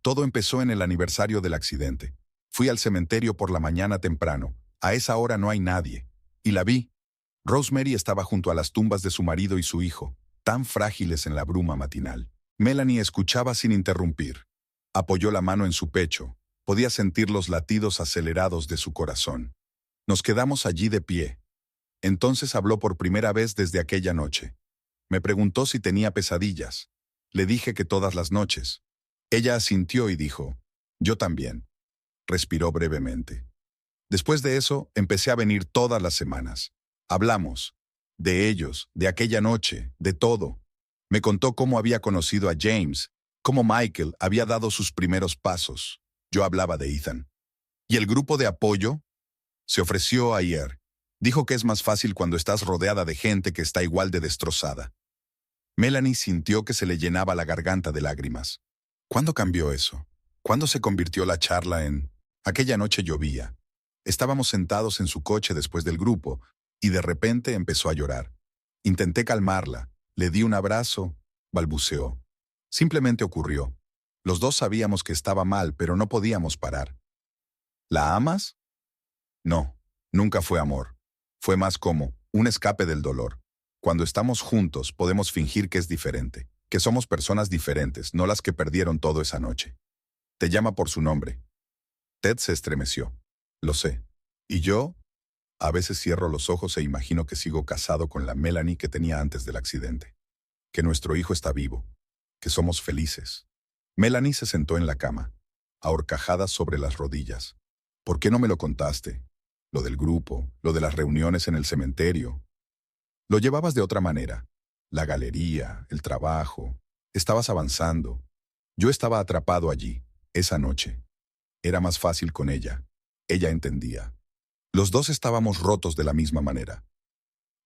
Todo empezó en el aniversario del accidente. Fui al cementerio por la mañana temprano. A esa hora no hay nadie. Y la vi. Rosemary estaba junto a las tumbas de su marido y su hijo, tan frágiles en la bruma matinal. Melanie escuchaba sin interrumpir. Apoyó la mano en su pecho. Podía sentir los latidos acelerados de su corazón. Nos quedamos allí de pie. Entonces habló por primera vez desde aquella noche. Me preguntó si tenía pesadillas. Le dije que todas las noches. Ella asintió y dijo, «Yo también». Respiró brevemente. Después de eso, empecé a venir todas las semanas. Hablamos. De ellos, de aquella noche, de todo. Me contó cómo había conocido a James, cómo Michael había dado sus primeros pasos. Yo hablaba de Ethan. ¿Y el grupo de apoyo? Se ofreció ayer. Dijo que es más fácil cuando estás rodeada de gente que está igual de destrozada. Melanie sintió que se le llenaba la garganta de lágrimas. ¿Cuándo cambió eso? ¿Cuándo se convirtió la charla en...? Aquella noche llovía. Estábamos sentados en su coche después del grupo, y de repente empezó a llorar. Intenté calmarla, le di un abrazo, balbuceó. Simplemente ocurrió. Los dos sabíamos que estaba mal, pero no podíamos parar. ¿La amas? No, nunca fue amor. Fue más como un escape del dolor. Cuando estamos juntos podemos fingir que es diferente, que somos personas diferentes, no las que perdieron todo esa noche. Te llama por su nombre. Ted se estremeció. Lo sé. ¿Y yo? A veces cierro los ojos e imagino que sigo casado con la Melanie que tenía antes del accidente. Que nuestro hijo está vivo. Que somos felices. Melanie se sentó en la cama, a horcajadas sobre las rodillas. ¿Por qué no me lo contaste? Lo del grupo, lo de las reuniones en el cementerio. Lo llevabas de otra manera. La galería, el trabajo. Estabas avanzando. Yo estaba atrapado allí, esa noche. Era más fácil con ella. Ella entendía. Los dos estábamos rotos de la misma manera.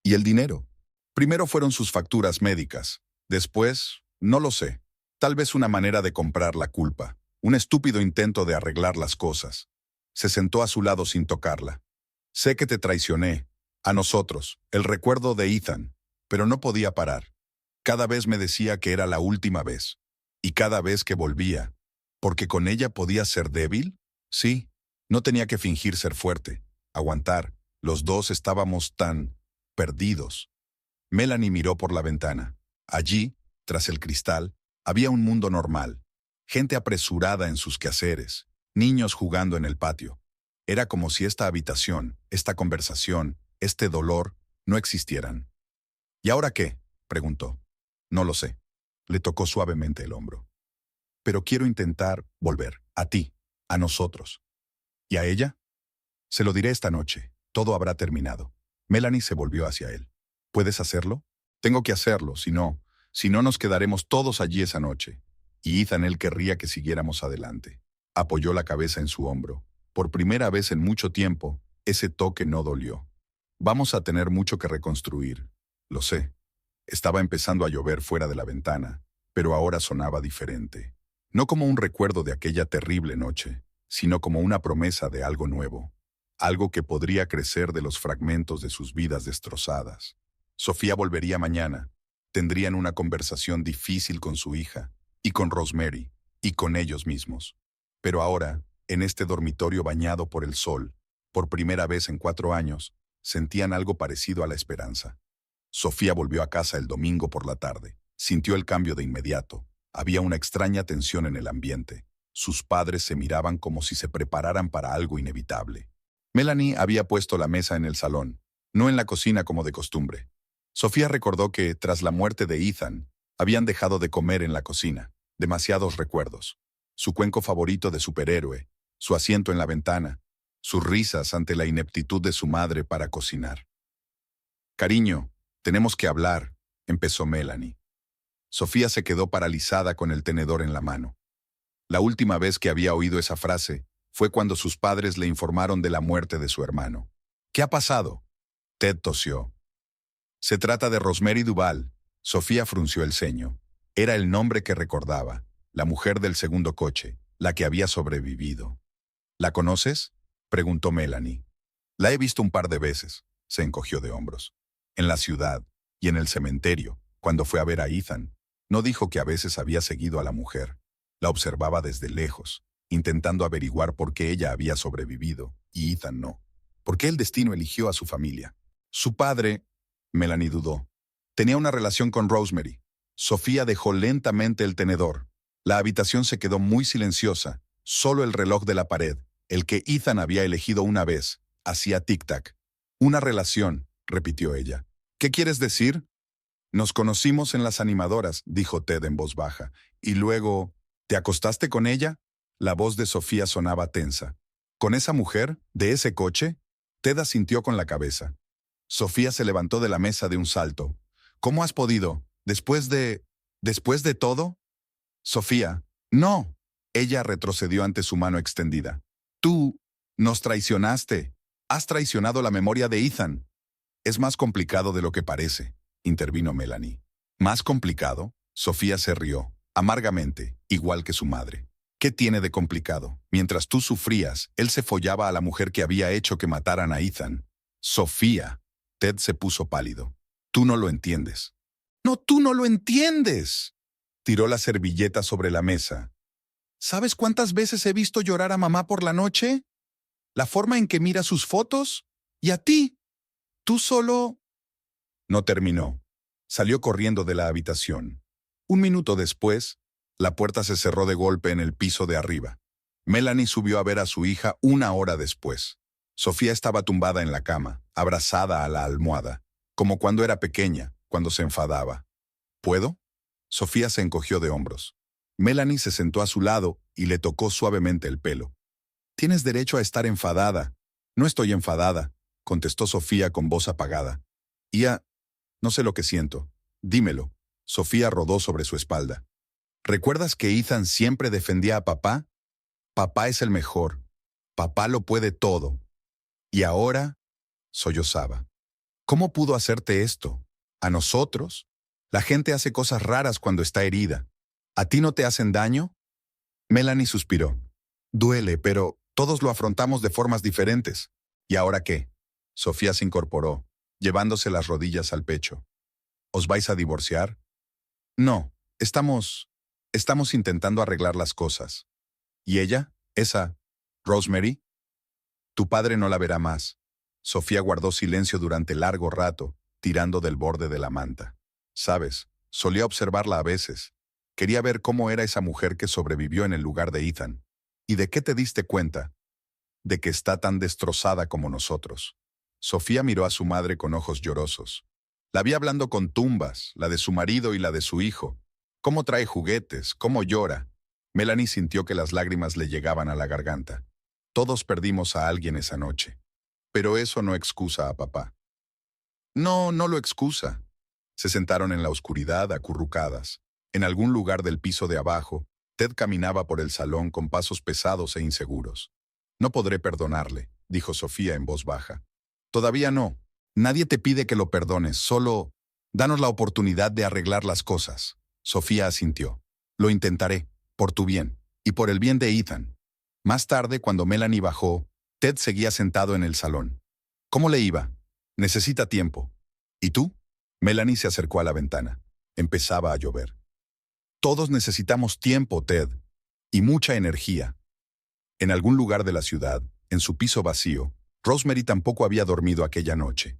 ¿Y el dinero? Primero fueron sus facturas médicas. Después, no lo sé. Tal vez una manera de comprar la culpa. Un estúpido intento de arreglar las cosas. Se sentó a su lado sin tocarla. Sé que te traicioné. A nosotros, el recuerdo de Ethan. Pero no podía parar. Cada vez me decía que era la última vez. Y cada vez que volvía. ¿Porque con ella podía ser débil? Sí. No tenía que fingir ser fuerte. Aguantar. Los dos estábamos tan perdidos. Melanie miró por la ventana. Allí, tras el cristal, había un mundo normal. Gente apresurada en sus quehaceres. Niños jugando en el patio. Era como si esta habitación, esta conversación, este dolor, no existieran. ¿Y ahora qué?, preguntó. No lo sé. Le tocó suavemente el hombro. Pero quiero intentar volver. A ti. A nosotros. ¿Y a ella? Se lo diré esta noche. Todo habrá terminado. Melanie se volvió hacia él. ¿Puedes hacerlo? Tengo que hacerlo, si no nos quedaremos todos allí esa noche. Y Ethan él querría que siguiéramos adelante. Apoyó la cabeza en su hombro. Por primera vez en mucho tiempo, ese toque no dolió. Vamos a tener mucho que reconstruir. Lo sé. Estaba empezando a llover fuera de la ventana, pero ahora sonaba diferente. No como un recuerdo de aquella terrible noche, sino como una promesa de algo nuevo. Algo que podría crecer de los fragmentos de sus vidas destrozadas. Sofía volvería mañana. Tendrían una conversación difícil con su hija, y con Rosemary, y con ellos mismos. Pero ahora, en este dormitorio bañado por el sol, por primera vez en 4 años, sentían algo parecido a la esperanza. Sofía volvió a casa el domingo por la tarde. Sintió el cambio de inmediato. Había una extraña tensión en el ambiente. Sus padres se miraban como si se prepararan para algo inevitable. Melanie había puesto la mesa en el salón, no en la cocina como de costumbre. Sofía recordó que, tras la muerte de Ethan, habían dejado de comer en la cocina. Demasiados recuerdos. Su cuenco favorito de superhéroe, su asiento en la ventana, sus risas ante la ineptitud de su madre para cocinar. «Cariño, tenemos que hablar», empezó Melanie. Sofía se quedó paralizada con el tenedor en la mano. La última vez que había oído esa frase fue cuando sus padres le informaron de la muerte de su hermano. «¿Qué ha pasado?». Ted tosió. «Se trata de Rosemary Duval». Sofía frunció el ceño. Era el nombre que recordaba, la mujer del segundo coche, la que había sobrevivido. «¿La conoces?», preguntó Melanie. «La he visto un par de veces», se encogió de hombros. «En la ciudad y en el cementerio, cuando fue a ver a Ethan. No dijo que a veces había seguido a la mujer. La observaba desde lejos, intentando averiguar por qué ella había sobrevivido y Ethan no. ¿Por qué el destino eligió a su familia? Su padre», Melanie dudó, «tenía una relación con Rosemary». Sofía dejó lentamente el tenedor. La habitación se quedó muy silenciosa. Solo el reloj de la pared, el que Ethan había elegido una vez, hacía tic-tac. «Una relación», repitió ella. «¿Qué quieres decir?». «Nos conocimos en las animadoras», dijo Ted en voz baja. «Y luego, ¿te acostaste con ella?». La voz de Sofía sonaba tensa. «¿Con esa mujer? ¿De ese coche?». Ted asintió con la cabeza. Sofía se levantó de la mesa de un salto. «¿Cómo has podido? ¿Después de todo?». «Sofía, no». Ella retrocedió ante su mano extendida. «Tú nos traicionaste. Has traicionado la memoria de Ethan». «Es más complicado de lo que parece», intervino Melanie. «¿Más complicado?». Sofía se rió, amargamente, igual que su madre. «¿Qué tiene de complicado? Mientras tú sufrías, él se follaba a la mujer que había hecho que mataran a Ethan». «Sofía». Ted se puso pálido. «Tú no lo entiendes». «No, tú no lo entiendes». Tiró la servilleta sobre la mesa. «¿Sabes cuántas veces he visto llorar a mamá por la noche? La forma en que mira sus fotos. Y a ti. Tú solo…». No terminó. Salió corriendo de la habitación. Un minuto después, la puerta se cerró de golpe en el piso de arriba. Melanie subió a ver a su hija una hora después. Sofía estaba tumbada en la cama, abrazada a la almohada, como cuando era pequeña, cuando se enfadaba. «¿Puedo?». Sofía se encogió de hombros. Melanie se sentó a su lado y le tocó suavemente el pelo. «Tienes derecho a estar enfadada». «No estoy enfadada», contestó Sofía con voz apagada. «No sé lo que siento. Dímelo». Sofía rodó sobre su espalda. «¿Recuerdas que Ethan siempre defendía a papá? Papá es el mejor. Papá lo puede todo. Y ahora…». Sollozaba. «¿Cómo pudo hacerte esto? ¿A nosotros? La gente hace cosas raras cuando está herida. ¿A ti no te hacen daño?». Melanie suspiró. «Duele, pero todos lo afrontamos de formas diferentes». «¿Y ahora qué?». Sofía se incorporó, llevándose las rodillas al pecho. «¿Os vais a divorciar?». «No, estamos intentando arreglar las cosas». «¿Y ella? Esa Rosemary?». «Tu padre no la verá más». Sofía guardó silencio durante largo rato, tirando del borde de la manta. «Sabes, solía observarla a veces. Quería ver cómo era esa mujer que sobrevivió en el lugar de Ethan. ¿Y de qué te diste cuenta?». «De que está tan destrozada como nosotros». Sofía miró a su madre con ojos llorosos. La vi hablando con tumbas, la de su marido y la de su hijo. Cómo trae juguetes, cómo llora. Melanie sintió que las lágrimas le llegaban a la garganta. «Todos perdimos a alguien esa noche. Pero eso no excusa a papá». «No, no lo excusa». Se sentaron en la oscuridad, acurrucadas. En algún lugar del piso de abajo, Ted caminaba por el salón con pasos pesados e inseguros. «No podré perdonarle», dijo Sofía en voz baja. «Todavía no. Nadie te pide que lo perdones, solo danos la oportunidad de arreglar las cosas». Sofía asintió. «Lo intentaré, por tu bien, y por el bien de Ethan». Más tarde, cuando Melanie bajó, Ted seguía sentado en el salón. «¿Cómo le iba?». «Necesita tiempo». «¿Y tú?». Melanie se acercó a la ventana. Empezaba a llover. «Todos necesitamos tiempo, Ted. Y mucha energía». En algún lugar de la ciudad, en su piso vacío, Rosemary tampoco había dormido aquella noche.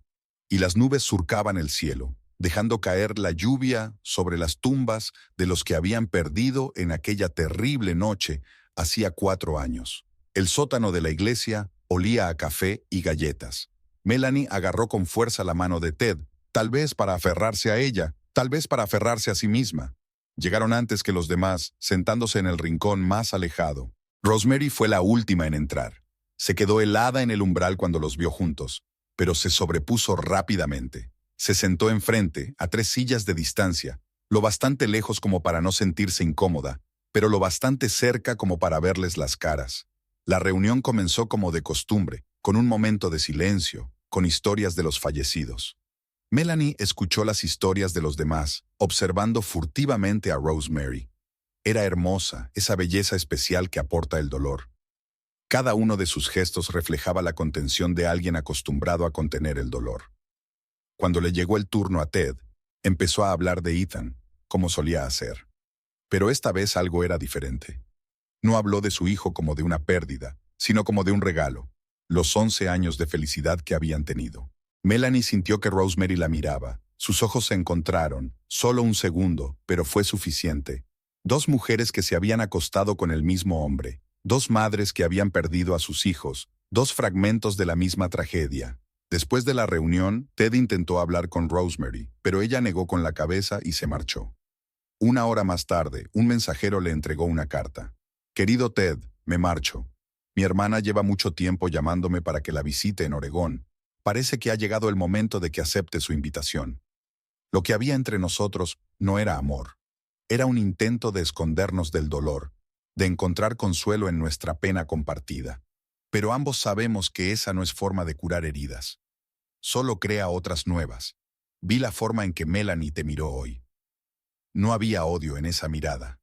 Y las nubes surcaban el cielo, dejando caer la lluvia sobre las tumbas de los que habían perdido en aquella terrible noche Hacía 4 años. El sótano de la iglesia olía a café y galletas. Melanie agarró con fuerza la mano de Ted, tal vez para aferrarse a ella, tal vez para aferrarse a sí misma. Llegaron antes que los demás, sentándose en el rincón más alejado. Rosemary fue la última en entrar. Se quedó helada en el umbral cuando los vio juntos, pero se sobrepuso rápidamente. Se sentó enfrente, a 3 sillas de distancia, lo bastante lejos como para no sentirse incómoda, pero lo bastante cerca como para verles las caras. La reunión comenzó como de costumbre, con un momento de silencio, con historias de los fallecidos. Melanie escuchó las historias de los demás, observando furtivamente a Rosemary. Era hermosa, esa belleza especial que aporta el dolor. Cada uno de sus gestos reflejaba la contención de alguien acostumbrado a contener el dolor. Cuando le llegó el turno a Ted, empezó a hablar de Ethan, como solía hacer. Pero esta vez algo era diferente. No habló de su hijo como de una pérdida, sino como de un regalo, los 11 años de felicidad que habían tenido. Melanie sintió que Rosemary la miraba. Sus ojos se encontraron, solo un segundo, pero fue suficiente. 2 mujeres que se habían acostado con el mismo hombre, 2 madres que habían perdido a sus hijos, 2 fragmentos de la misma tragedia. Después de la reunión, Ted intentó hablar con Rosemary, pero ella negó con la cabeza y se marchó. 1 hora más tarde, un mensajero le entregó una carta. Querido Ted, me marcho. Mi hermana lleva mucho tiempo llamándome para que la visite en Oregón. Parece que ha llegado el momento de que acepte su invitación. Lo que había entre nosotros no era amor. Era un intento de escondernos del dolor, de encontrar consuelo en nuestra pena compartida. Pero ambos sabemos que esa no es forma de curar heridas. Solo crea otras nuevas. Vi la forma en que Melanie te miró hoy. No había odio en esa mirada.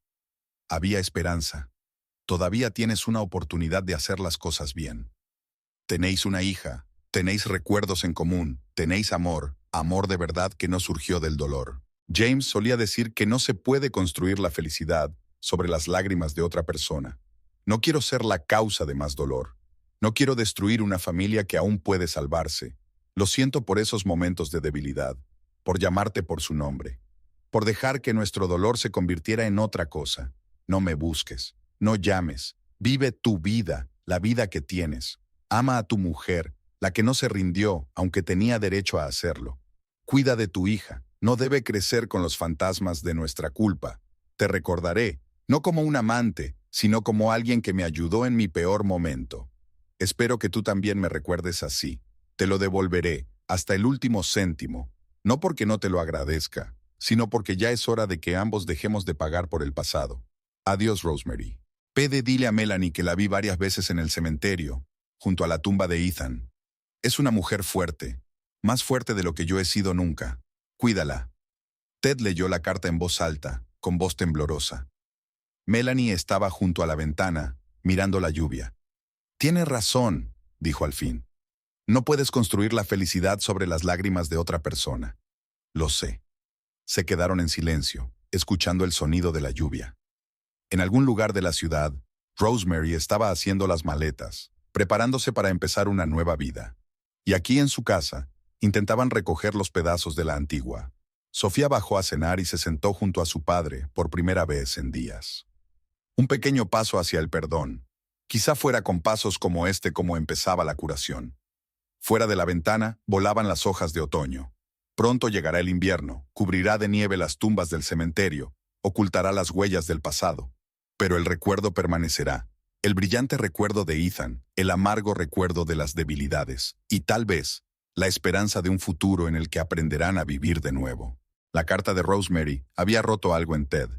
Había esperanza. Todavía tienes una oportunidad de hacer las cosas bien. Tenéis una hija, tenéis recuerdos en común, tenéis amor, amor de verdad que no surgió del dolor. James solía decir que no se puede construir la felicidad sobre las lágrimas de otra persona. No quiero ser la causa de más dolor. No quiero destruir una familia que aún puede salvarse. Lo siento por esos momentos de debilidad, por llamarte por su nombre, por dejar que nuestro dolor se convirtiera en otra cosa. No me busques, no llames, vive tu vida, la vida que tienes. Ama a tu mujer, la que no se rindió, aunque tenía derecho a hacerlo. Cuida de tu hija, no debe crecer con los fantasmas de nuestra culpa. Te recordaré, no como un amante, sino como alguien que me ayudó en mi peor momento. Espero que tú también me recuerdes así. Te lo devolveré, hasta el último céntimo, no porque no te lo agradezca, sino porque ya es hora de que ambos dejemos de pagar por el pasado. Adiós, Rosemary. Dile a Melanie que la vi varias veces en el cementerio, junto a la tumba de Ethan. Es una mujer fuerte, más fuerte de lo que yo he sido nunca. Cuídala. Ted leyó la carta en voz alta, con voz temblorosa. Melanie estaba junto a la ventana, mirando la lluvia. Tienes razón, dijo al fin. No puedes construir la felicidad sobre las lágrimas de otra persona. Lo sé. Se quedaron en silencio, escuchando el sonido de la lluvia. En algún lugar de la ciudad, Rosemary estaba haciendo las maletas, preparándose para empezar una nueva vida. Y aquí en su casa, intentaban recoger los pedazos de la antigua. Sofía bajó a cenar y se sentó junto a su padre por primera vez en días. Un pequeño paso hacia el perdón. Quizá fuera con pasos como este como empezaba la curación. Fuera de la ventana volaban las hojas de otoño. Pronto llegará el invierno, cubrirá de nieve las tumbas del cementerio, ocultará las huellas del pasado. Pero el recuerdo permanecerá. El brillante recuerdo de Ethan, el amargo recuerdo de las debilidades, y tal vez, la esperanza de un futuro en el que aprenderán a vivir de nuevo. La carta de Rosemary había roto algo en Ted.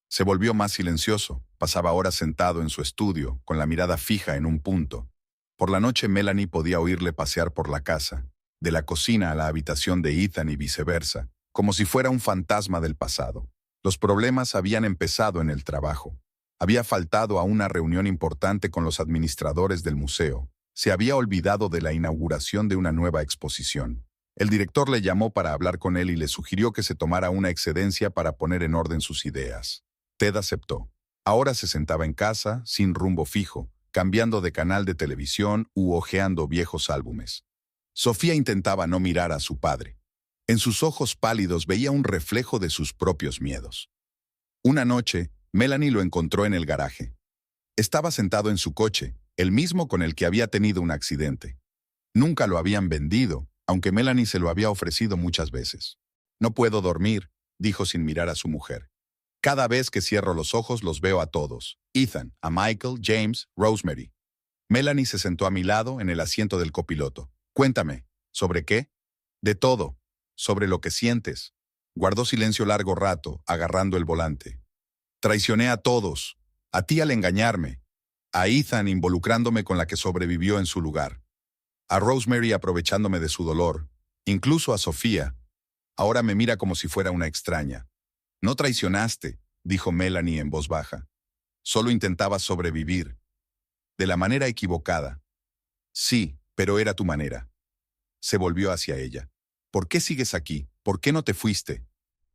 Se volvió más silencioso, pasaba horas sentado en su estudio, con la mirada fija en un punto. Por la noche Melanie podía oírle pasear por la casa, de la cocina a la habitación de Ethan y viceversa, como si fuera un fantasma del pasado. Los problemas habían empezado en el trabajo. Había faltado a una reunión importante con los administradores del museo. Se había olvidado de la inauguración de una nueva exposición. El director le llamó para hablar con él y le sugirió que se tomara una excedencia para poner en orden sus ideas. Ted aceptó. Ahora se sentaba en casa, sin rumbo fijo, cambiando de canal de televisión u hojeando viejos álbumes. Sofía intentaba no mirar a su padre. En sus ojos pálidos veía un reflejo de sus propios miedos. Una noche, Melanie lo encontró en el garaje. Estaba sentado en su coche, el mismo con el que había tenido un accidente. Nunca lo habían vendido, aunque Melanie se lo había ofrecido muchas veces. No puedo dormir, dijo sin mirar a su mujer. Cada vez que cierro los ojos los veo a todos. Ethan, a Michael, James, Rosemary. Melanie se sentó a mi lado en el asiento del copiloto. Cuéntame, ¿sobre qué? De todo, sobre lo que sientes. Guardó silencio largo rato, agarrando el volante. Traicioné a todos, a ti al engañarme, a Ethan involucrándome con la que sobrevivió en su lugar, a Rosemary aprovechándome de su dolor, incluso a Sofía. Ahora me mira como si fuera una extraña. No traicionaste, dijo Melanie en voz baja. Solo intentabas sobrevivir. De la manera equivocada. Sí, pero era tu manera. Se volvió hacia ella. ¿Por qué sigues aquí? ¿Por qué no te fuiste?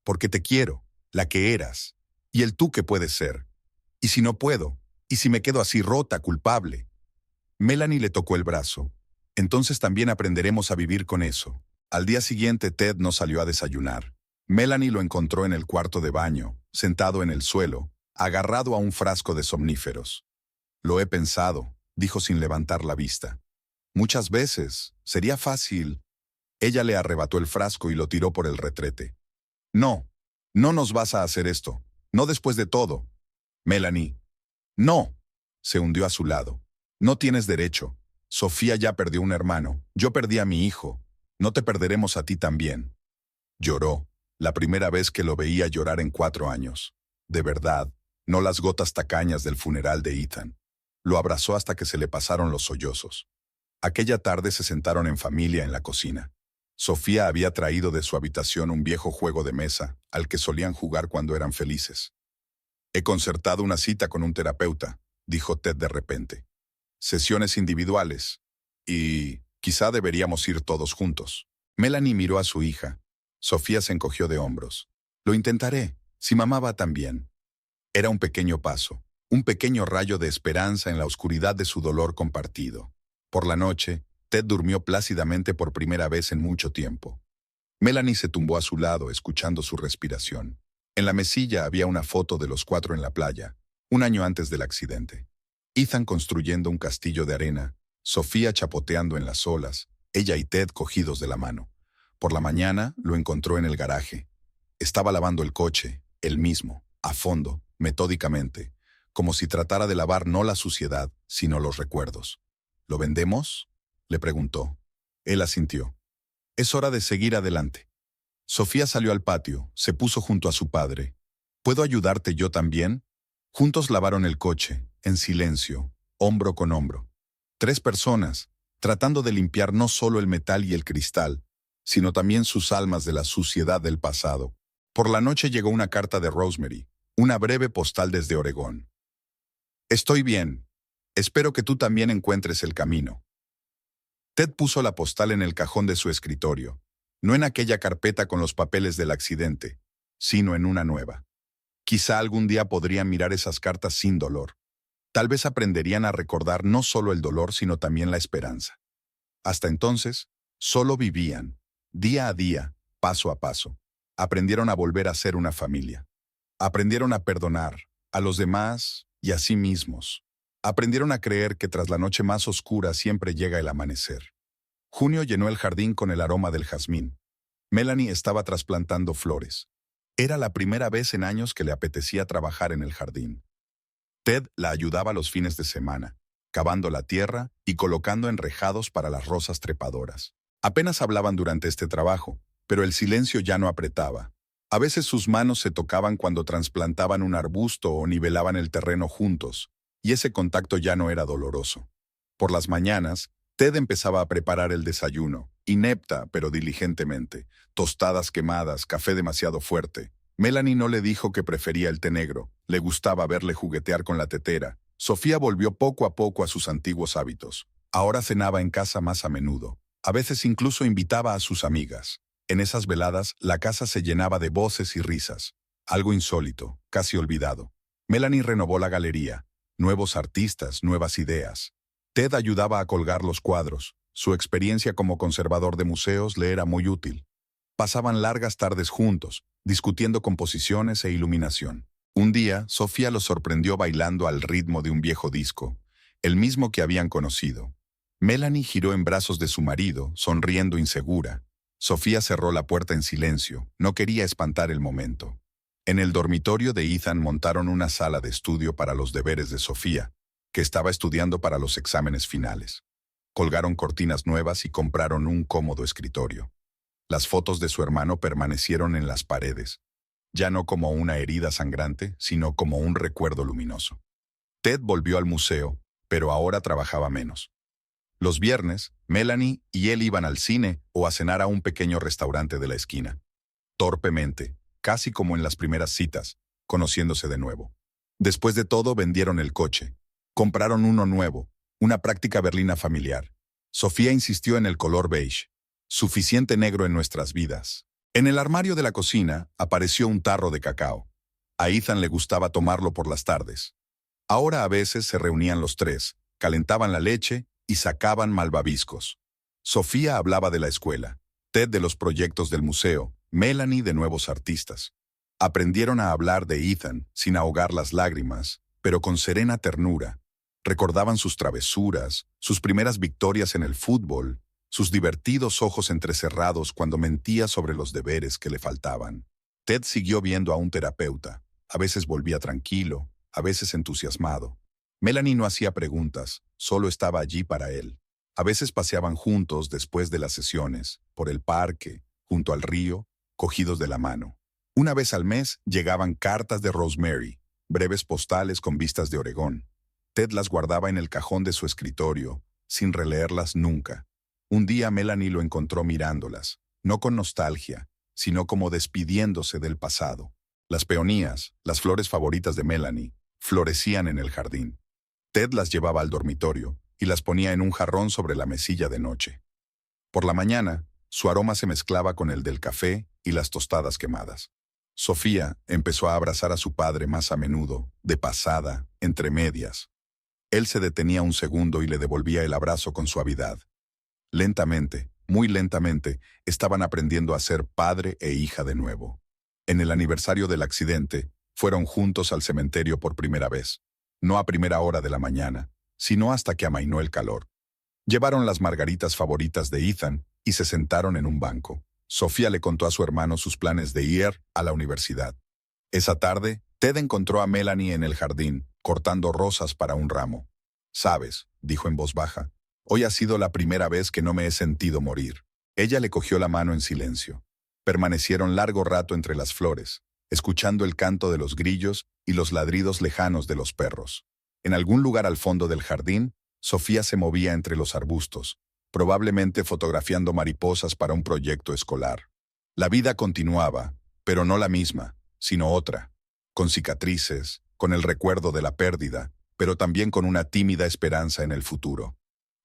Porque te quiero, la que eras, y el tú que puedes ser. ¿Y si no puedo? ¿Y si me quedo así rota, culpable? Melanie le tocó el brazo. Entonces también aprenderemos a vivir con eso. Al día siguiente Ted no salió a desayunar. Melanie lo encontró en el cuarto de baño, sentado en el suelo, agarrado a un frasco de somníferos. Lo he pensado, dijo sin levantar la vista. Muchas veces, sería fácil. Ella le arrebató el frasco y lo tiró por el retrete. No, no nos vas a hacer esto. No después de todo. Melanie. No. Se hundió a su lado. No tienes derecho. Sofía ya perdió un hermano. Yo perdí a mi hijo. No te perderemos a ti también. Lloró, la primera vez que lo veía llorar en 4 años. De verdad, no las gotas tacañas del funeral de Ethan. Lo abrazó hasta que se le pasaron los sollozos. Aquella tarde se sentaron en familia en la cocina. Sofía había traído de su habitación un viejo juego de mesa, al que solían jugar cuando eran felices. He concertado una cita con un terapeuta, dijo Ted de repente. Sesiones individuales. Y quizá deberíamos ir todos juntos. Melanie miró a su hija. Sofía se encogió de hombros. Lo intentaré, si mamá va también. Era un pequeño paso, un pequeño rayo de esperanza en la oscuridad de su dolor compartido. Por la noche, Ted durmió plácidamente por primera vez en mucho tiempo. Melanie se tumbó a su lado, escuchando su respiración. En la mesilla había una foto de los 4 en la playa, un año antes del accidente. Ethan construyendo un castillo de arena, Sofía chapoteando en las olas, ella y Ted cogidos de la mano. Por la mañana lo encontró en el garaje. Estaba lavando el coche, él mismo, a fondo, metódicamente, como si tratara de lavar no la suciedad, sino los recuerdos. ¿Lo vendemos?, le preguntó. Él asintió. Es hora de seguir adelante. Sofía salió al patio, se puso junto a su padre. ¿Puedo ayudarte yo también? Juntos lavaron el coche, en silencio, hombro con hombro. 3 personas, tratando de limpiar no solo el metal y el cristal, sino también sus almas de la suciedad del pasado. Por la noche llegó una carta de Rosemary, una breve postal desde Oregón. Estoy bien. Espero que tú también encuentres el camino. Ted puso la postal en el cajón de su escritorio, no en aquella carpeta con los papeles del accidente, sino en una nueva. Quizá algún día podrían mirar esas cartas sin dolor. Tal vez aprenderían a recordar no solo el dolor, sino también la esperanza. Hasta entonces, solo vivían, día a día, paso a paso. Aprendieron a volver a ser una familia. Aprendieron a perdonar, a los demás y a sí mismos. Aprendieron a creer que tras la noche más oscura siempre llega el amanecer. Junio llenó el jardín con el aroma del jazmín. Melanie estaba trasplantando flores. Era la primera vez en años que le apetecía trabajar en el jardín. Ted la ayudaba los fines de semana, cavando la tierra y colocando enrejados para las rosas trepadoras. Apenas hablaban durante este trabajo, pero el silencio ya no apretaba. A veces sus manos se tocaban cuando trasplantaban un arbusto o nivelaban el terreno juntos, y ese contacto ya no era doloroso. Por las mañanas, Ted empezaba a preparar el desayuno, inepta pero diligentemente, tostadas quemadas, café demasiado fuerte. Melanie no le dijo que prefería el té negro, le gustaba verle juguetear con la tetera. Sofía volvió poco a poco a sus antiguos hábitos. Ahora cenaba en casa más a menudo. A veces incluso invitaba a sus amigas. En esas veladas, la casa se llenaba de voces y risas. Algo insólito, casi olvidado. Melanie renovó la galería. Nuevos artistas, nuevas ideas. Ted ayudaba a colgar los cuadros. Su experiencia como conservador de museos le era muy útil. Pasaban largas tardes juntos, discutiendo composiciones e iluminación. Un día, Sofía los sorprendió bailando al ritmo de un viejo disco, el mismo que habían conocido. Melanie giró en brazos de su marido, sonriendo insegura. Sofía cerró la puerta en silencio, no quería espantar el momento. En el dormitorio de Ethan montaron una sala de estudio para los deberes de Sofía, que estaba estudiando para los exámenes finales. Colgaron cortinas nuevas y compraron un cómodo escritorio. Las fotos de su hermano permanecieron en las paredes, ya no como una herida sangrante, sino como un recuerdo luminoso. Ted volvió al museo, pero ahora trabajaba menos. Los viernes, Melanie y él iban al cine o a cenar a un pequeño restaurante de la esquina. Torpemente, casi como en las primeras citas, conociéndose de nuevo. Después de todo, vendieron el coche. Compraron uno nuevo, una práctica berlina familiar. Sofía insistió en el color beige. Suficiente negro en nuestras vidas. En el armario de la cocina apareció un tarro de cacao. A Ethan le gustaba tomarlo por las tardes. Ahora a veces se reunían los tres, calentaban la leche y sacaban malvaviscos. Sofía hablaba de la escuela, Ted de los proyectos del museo, Melanie de nuevos artistas. Aprendieron a hablar de Ethan sin ahogar las lágrimas, pero con serena ternura. Recordaban sus travesuras, sus primeras victorias en el fútbol, sus divertidos ojos entrecerrados cuando mentía sobre los deberes que le faltaban. Ted siguió viendo a un terapeuta. A veces volvía tranquilo, a veces entusiasmado. Melanie no hacía preguntas, solo estaba allí para él. A veces paseaban juntos después de las sesiones, por el parque, junto al río, cogidos de la mano. Una vez al mes llegaban cartas de Rosemary, breves postales con vistas de Oregón. Ted las guardaba en el cajón de su escritorio, sin releerlas nunca. Un día Melanie lo encontró mirándolas, no con nostalgia, sino como despidiéndose del pasado. Las peonías, las flores favoritas de Melanie, florecían en el jardín. Ted las llevaba al dormitorio y las ponía en un jarrón sobre la mesilla de noche. Por la mañana, su aroma se mezclaba con el del café y las tostadas quemadas. Sofía empezó a abrazar a su padre más a menudo, de pasada, entre medias. Él se detenía un segundo y le devolvía el abrazo con suavidad. Lentamente, muy lentamente, estaban aprendiendo a ser padre e hija de nuevo. En el aniversario del accidente, fueron juntos al cementerio por primera vez. No a primera hora de la mañana, sino hasta que amainó el calor. Llevaron las margaritas favoritas de Ethan y se sentaron en un banco. Sofía le contó a su hermano sus planes de ir a la universidad. Esa tarde, Ted encontró a Melanie en el jardín, cortando rosas para un ramo. «Sabes», dijo en voz baja, «hoy ha sido la primera vez que no me he sentido morir». Ella le cogió la mano en silencio. Permanecieron largo rato entre las flores, escuchando el canto de los grillos y los ladridos lejanos de los perros. En algún lugar al fondo del jardín, Sofía se movía entre los arbustos, probablemente fotografiando mariposas para un proyecto escolar. La vida continuaba, pero no la misma, sino otra, con cicatrices, con el recuerdo de la pérdida, pero también con una tímida esperanza en el futuro.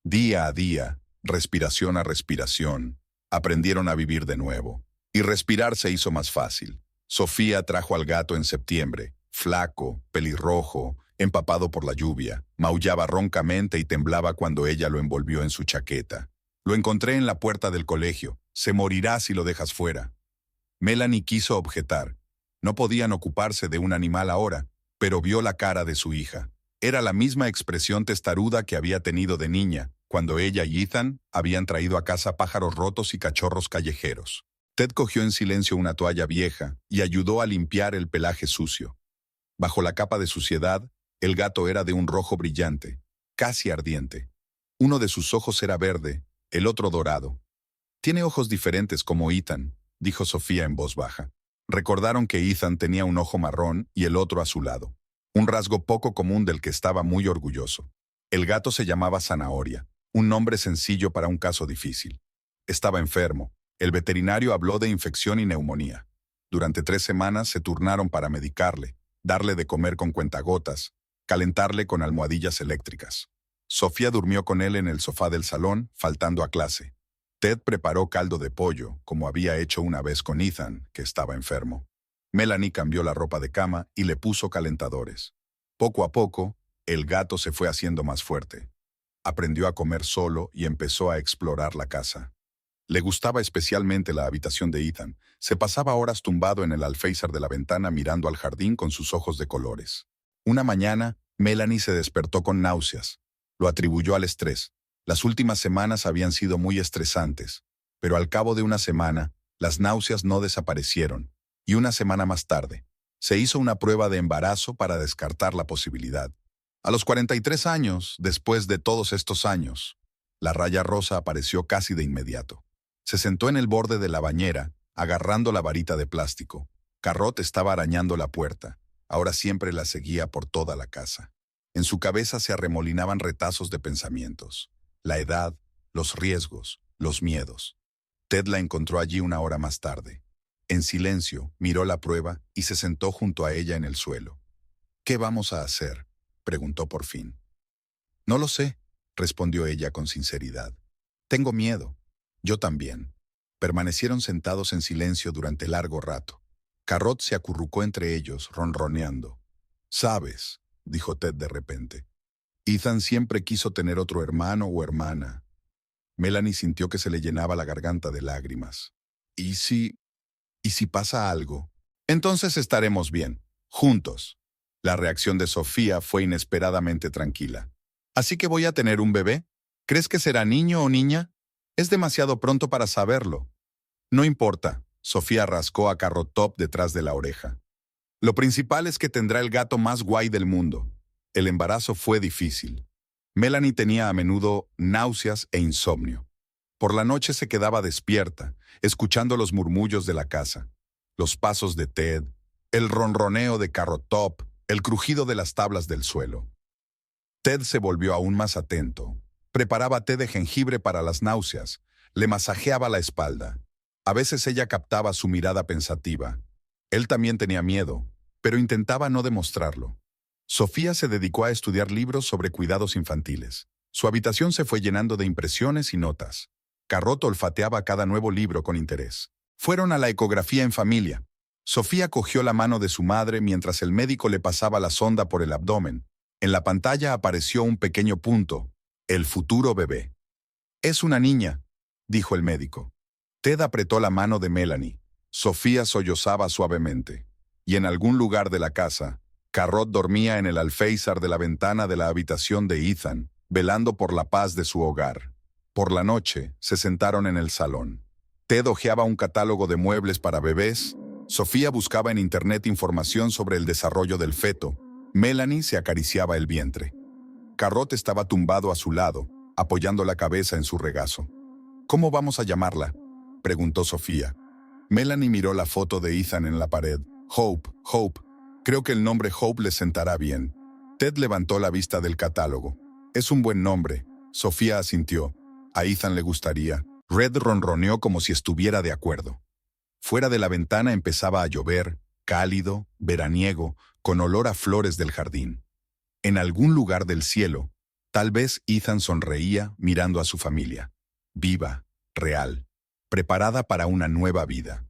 Día a día, respiración a respiración, aprendieron a vivir de nuevo. Y respirar se hizo más fácil. Sofía trajo al gato en septiembre, flaco, pelirrojo, empapado por la lluvia. Maullaba roncamente y temblaba cuando ella lo envolvió en su chaqueta. «Lo encontré en la puerta del colegio. Se morirá si lo dejas fuera». Melanie quiso objetar. No podían ocuparse de un animal ahora, pero vio la cara de su hija. Era la misma expresión testaruda que había tenido de niña, cuando ella y Ethan habían traído a casa pájaros rotos y cachorros callejeros. Ted cogió en silencio una toalla vieja y ayudó a limpiar el pelaje sucio. Bajo la capa de suciedad, el gato era de un rojo brillante, casi ardiente. Uno de sus ojos era verde, el otro dorado. «Tiene ojos diferentes como Ethan», dijo Sofía en voz baja. Recordaron que Ethan tenía un ojo marrón y el otro azulado, un rasgo poco común del que estaba muy orgulloso. El gato se llamaba Zanahoria, un nombre sencillo para un caso difícil. Estaba enfermo. El veterinario habló de infección y neumonía. Durante 3 semanas se turnaron para medicarle, darle de comer con cuentagotas, calentarle con almohadillas eléctricas. Sofía durmió con él en el sofá del salón, faltando a clase. Ted preparó caldo de pollo, como había hecho una vez con Ethan, que estaba enfermo. Melanie cambió la ropa de cama y le puso calentadores. Poco a poco, el gato se fue haciendo más fuerte. Aprendió a comer solo y empezó a explorar la casa. Le gustaba especialmente la habitación de Ethan. Se pasaba horas tumbado en el alféizar de la ventana mirando al jardín con sus ojos de colores. Una mañana, Melanie se despertó con náuseas. Lo atribuyó al estrés. Las últimas semanas habían sido muy estresantes, pero al cabo de una semana, las náuseas no desaparecieron, y una semana más tarde, se hizo una prueba de embarazo para descartar la posibilidad. A los 43 años, después de todos estos años, la raya rosa apareció casi de inmediato. Se sentó en el borde de la bañera, agarrando la varita de plástico. Carrot estaba arañando la puerta. Ahora siempre la seguía por toda la casa. En su cabeza se arremolinaban retazos de pensamientos. La edad, los riesgos, los miedos. Ted la encontró allí una hora más tarde. En silencio, miró la prueba y se sentó junto a ella en el suelo. «¿Qué vamos a hacer?», preguntó por fin. «No lo sé», respondió ella con sinceridad. «Tengo miedo». «Yo también». Permanecieron sentados en silencio durante largo rato. Carrot se acurrucó entre ellos, ronroneando. «¿Sabes?», dijo Ted de repente. «Ethan siempre quiso tener otro hermano o hermana». Melanie sintió que se le llenaba la garganta de lágrimas. ¿Y si pasa algo? Entonces estaremos bien, juntos». La reacción de Sofía fue inesperadamente tranquila. «¿Así que voy a tener un bebé? ¿Crees que será niño o niña? Es demasiado pronto para saberlo». «No importa», Sofía rascó a Carrot Top detrás de la oreja. «Lo principal es que tendrá el gato más guay del mundo». El embarazo fue difícil. Melanie tenía a menudo náuseas e insomnio. Por la noche se quedaba despierta, escuchando los murmullos de la casa, los pasos de Ted, el ronroneo de Carrot Top, el crujido de las tablas del suelo. Ted se volvió aún más atento. Preparaba té de jengibre para las náuseas, le masajeaba la espalda. A veces ella captaba su mirada pensativa. Él también tenía miedo, pero intentaba no demostrarlo. Sofía se dedicó a estudiar libros sobre cuidados infantiles. Su habitación se fue llenando de impresiones y notas. Carrot olfateaba cada nuevo libro con interés. Fueron a la ecografía en familia. Sofía cogió la mano de su madre mientras el médico le pasaba la sonda por el abdomen. En la pantalla apareció un pequeño punto. El futuro bebé. «Es una niña», dijo el médico. Ted apretó la mano de Melanie. Sofía sollozaba suavemente. Y en algún lugar de la casa, Carrot dormía en el alféizar de la ventana de la habitación de Ethan, velando por la paz de su hogar. Por la noche, se sentaron en el salón. Ted hojeaba un catálogo de muebles para bebés. Sofía buscaba en internet información sobre el desarrollo del feto. Melanie se acariciaba el vientre. Carrot estaba tumbado a su lado, apoyando la cabeza en su regazo. «¿Cómo vamos a llamarla?», preguntó Sofía. Melanie miró la foto de Ethan en la pared. «Hope. Creo que el nombre Hope le sentará bien». Ted levantó la vista del catálogo. «Es un buen nombre», Sofía asintió. «A Ethan le gustaría». Red ronroneó como si estuviera de acuerdo. Fuera de la ventana empezaba a llover, cálido, veraniego, con olor a flores del jardín. En algún lugar del cielo, tal vez Ethan sonreía mirando a su familia. Viva, real, preparada para una nueva vida.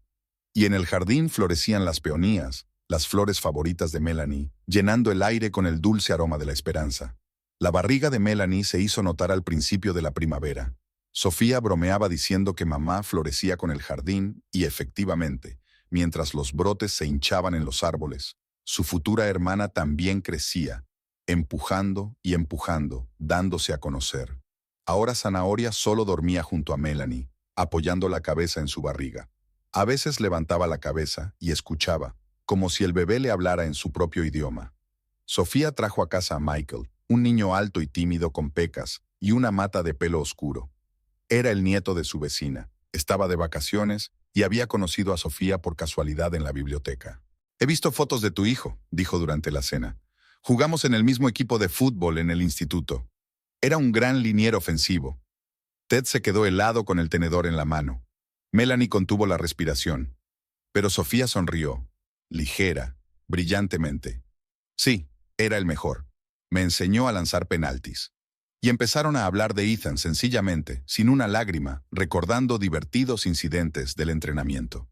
Y en el jardín florecían las peonías, las flores favoritas de Melanie, llenando el aire con el dulce aroma de la esperanza. La barriga de Melanie se hizo notar al principio de la primavera. Sofía bromeaba diciendo que mamá florecía con el jardín y, efectivamente, mientras los brotes se hinchaban en los árboles, su futura hermana también crecía, empujando y empujando, dándose a conocer. Ahora Zanahoria solo dormía junto a Melanie, apoyando la cabeza en su barriga. A veces levantaba la cabeza y escuchaba, como si el bebé le hablara en su propio idioma. Sofía trajo a casa a Michael, un niño alto y tímido con pecas y una mata de pelo oscuro. Era el nieto de su vecina, estaba de vacaciones y había conocido a Sofía por casualidad en la biblioteca. «He visto fotos de tu hijo», dijo durante la cena. «Jugamos en el mismo equipo de fútbol en el instituto. Era un gran liniero ofensivo». Ted se quedó helado con el tenedor en la mano. Melanie contuvo la respiración. Pero Sofía sonrió, ligera, brillantemente. «Sí, era el mejor. Me enseñó a lanzar penaltis». Y empezaron a hablar de Ethan sencillamente, sin una lágrima, recordando divertidos incidentes del entrenamiento.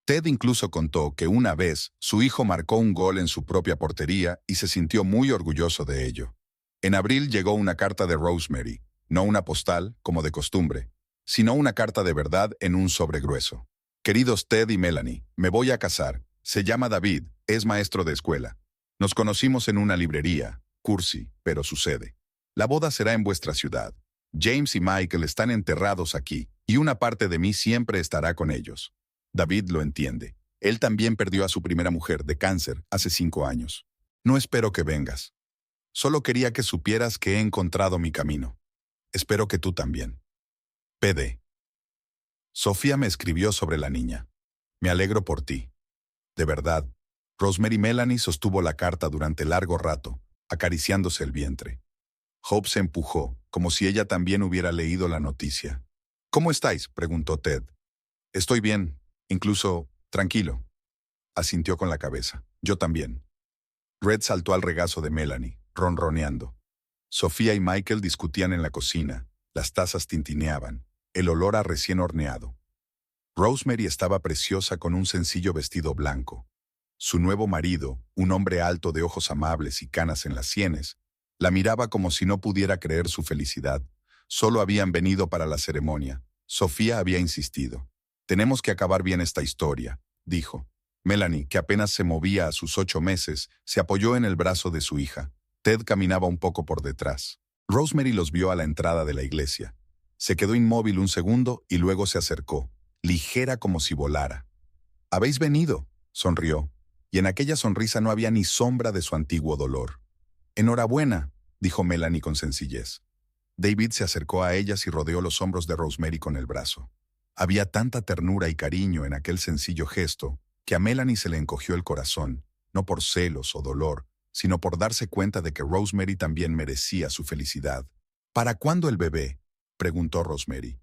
Ted incluso contó que una vez su hijo marcó un gol en su propia portería y se sintió muy orgulloso de ello. En abril llegó una carta de Rosemary, no una postal, como de costumbre. sino una carta de verdad en un sobre grueso. Queridos Ted y Melanie, me voy a casar. Se llama David, es maestro de escuela. Nos conocimos en una librería, cursi, pero sucede. La boda será en vuestra ciudad. James y Michael están enterrados aquí, y una parte de mí siempre estará con ellos. David lo entiende. Él también perdió a su primera mujer de cáncer hace 5 años. No espero que vengas. Solo quería que supieras que he encontrado mi camino. Espero que tú también. PD. Sofía me escribió sobre la niña. Me alegro por ti. De verdad. Rosemary Melanie sostuvo la carta durante largo rato, acariciándose el vientre. Hope se empujó, como si ella también hubiera leído la noticia. ¿Cómo estáis?, preguntó Ted. Estoy bien, incluso tranquilo. Asintió con la cabeza. Yo también. Red saltó al regazo de Melanie, ronroneando. Sofía y Michael discutían en la cocina. Las tazas tintineaban. El olor a recién horneado. Rosemary estaba preciosa con un sencillo vestido blanco. Su nuevo marido, un hombre alto de ojos amables y canas en las sienes, la miraba como si no pudiera creer su felicidad. Solo habían venido para la ceremonia. Sofía había insistido. Tenemos que acabar bien esta historia, dijo. Melanie, que apenas se movía a sus 8 meses, se apoyó en el brazo de su hija. Ted caminaba un poco por detrás. Rosemary los vio a la entrada de la iglesia. Se quedó inmóvil un segundo y luego se acercó, ligera como si volara. «¿Habéis venido?», sonrió, y en aquella sonrisa no había ni sombra de su antiguo dolor. «Enhorabuena», dijo Melanie con sencillez. David se acercó a ellas y rodeó los hombros de Rosemary con el brazo. Había tanta ternura y cariño en aquel sencillo gesto que a Melanie se le encogió el corazón, no por celos o dolor, sino por darse cuenta de que Rosemary también merecía su felicidad. «¿Para cuándo el bebé?», preguntó Rosemary.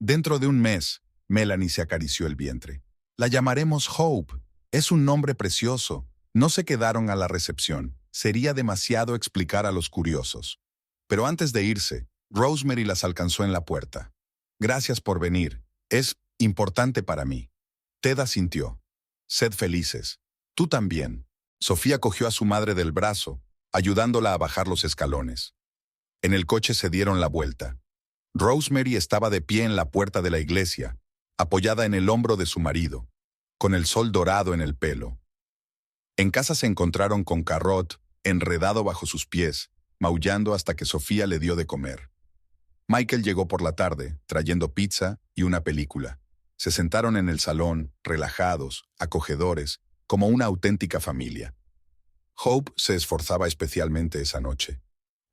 «Dentro de un mes», Melanie se acarició el vientre. «La llamaremos Hope. Es un nombre precioso». No se quedaron a la recepción. Sería demasiado explicar a los curiosos. Pero antes de irse, Rosemary las alcanzó en la puerta. «Gracias por venir. Es importante para mí». Ted asintió. «Sed felices. Tú también». Sofía cogió a su madre del brazo, ayudándola a bajar los escalones. En el coche se dieron la vuelta. Rosemary estaba de pie en la puerta de la iglesia, apoyada en el hombro de su marido, con el sol dorado en el pelo. En casa se encontraron con Carrot, enredado bajo sus pies, maullando hasta que Sofía le dio de comer. Michael llegó por la tarde, trayendo pizza y una película. Se sentaron en el salón, relajados, acogedores, como una auténtica familia. Hope se esforzaba especialmente esa noche.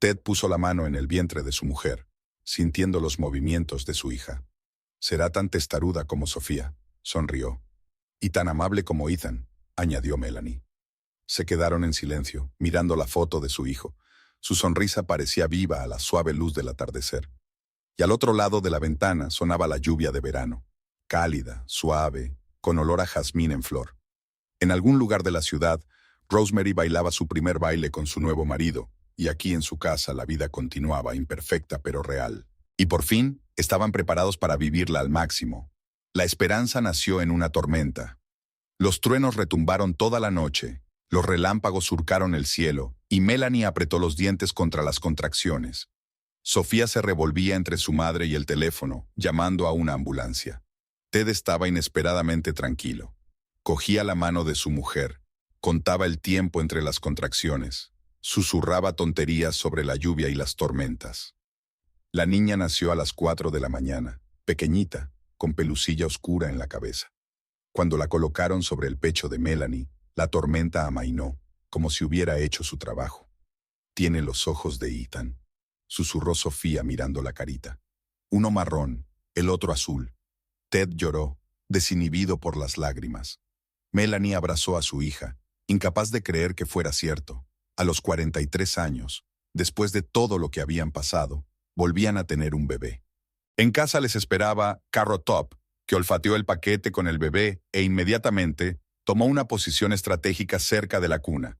Ted puso la mano en el vientre de su mujer, sintiendo los movimientos de su hija. «Será tan testaruda como Sofía», sonrió. «Y tan amable como Ethan», añadió Melanie. Se quedaron en silencio, mirando la foto de su hijo. Su sonrisa parecía viva a la suave luz del atardecer. Y al otro lado de la ventana sonaba la lluvia de verano, cálida, suave, con olor a jazmín en flor. En algún lugar de la ciudad, Rosemary bailaba su primer baile con su nuevo marido, y aquí en su casa la vida continuaba, imperfecta pero real. Y por fin, estaban preparados para vivirla al máximo. La esperanza nació en una tormenta. Los truenos retumbaron toda la noche, los relámpagos surcaron el cielo, y Melanie apretó los dientes contra las contracciones. Sofía se revolvía entre su madre y el teléfono, llamando a una ambulancia. Ted estaba inesperadamente tranquilo. Cogía la mano de su mujer, contaba el tiempo entre las contracciones, susurraba tonterías sobre la lluvia y las tormentas. La niña nació a las 4 de la mañana, pequeñita, con pelusilla oscura en la cabeza. Cuando la colocaron sobre el pecho de Melanie, la tormenta amainó, como si hubiera hecho su trabajo. «Tiene los ojos de Ethan», susurró Sofía mirando la carita. «Uno marrón, el otro azul». Ted lloró, desinhibido por las lágrimas. Melanie abrazó a su hija, incapaz de creer que fuera cierto. A los 43 años, después de todo lo que habían pasado, volvían a tener un bebé. En casa les esperaba Carrot Top, que olfateó el paquete con el bebé e inmediatamente tomó una posición estratégica cerca de la cuna.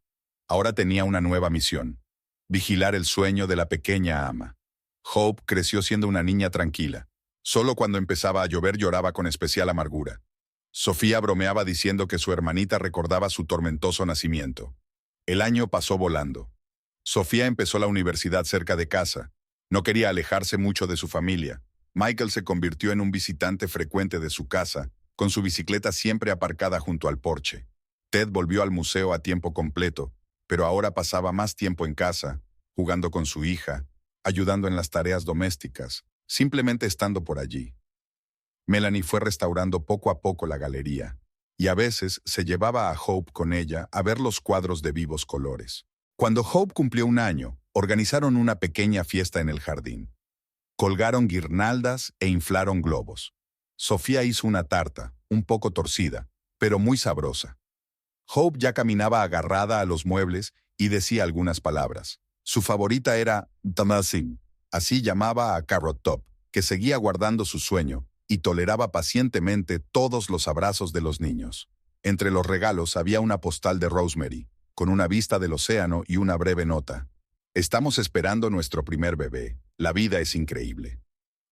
Ahora tenía una nueva misión: vigilar el sueño de la pequeña ama. Hope creció siendo una niña tranquila. Solo cuando empezaba a llover lloraba con especial amargura. Sofía bromeaba diciendo que su hermanita recordaba su tormentoso nacimiento. El año pasó volando. Sofía empezó la universidad cerca de casa. No quería alejarse mucho de su familia. Michael se convirtió en un visitante frecuente de su casa, con su bicicleta siempre aparcada junto al porche. Ted volvió al museo a tiempo completo, pero ahora pasaba más tiempo en casa, jugando con su hija, ayudando en las tareas domésticas, simplemente estando por allí. Melanie fue restaurando poco a poco la galería, y a veces se llevaba a Hope con ella a ver los cuadros de vivos colores. Cuando Hope cumplió 1 año, organizaron una pequeña fiesta en el jardín. Colgaron guirnaldas e inflaron globos. Sofía hizo una tarta, un poco torcida, pero muy sabrosa. Hope ya caminaba agarrada a los muebles y decía algunas palabras. Su favorita era Dancing, así llamaba a Carrot Top, que seguía guardando su sueño y toleraba pacientemente todos los abrazos de los niños. Entre los regalos había una postal de Rosemary, con una vista del océano y una breve nota. Estamos esperando nuestro primer bebé. La vida es increíble.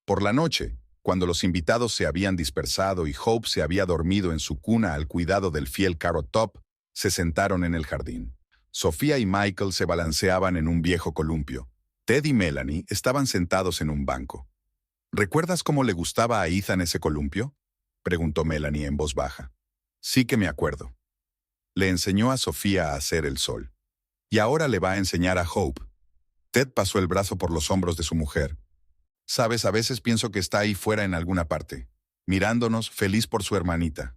Por la noche, cuando los invitados se habían dispersado y Hope se había dormido en su cuna al cuidado del fiel Carrot Top, se sentaron en el jardín. Sofía y Michael se balanceaban en un viejo columpio. Ted y Melanie estaban sentados en un banco. ¿Recuerdas cómo le gustaba a Ethan ese columpio?, preguntó Melanie en voz baja. Sí que me acuerdo. Le enseñó a Sofía a hacer el sol. Y ahora le va a enseñar a Hope. Ted pasó el brazo por los hombros de su mujer. Sabes, a veces pienso que está ahí fuera en alguna parte, mirándonos, feliz por su hermanita.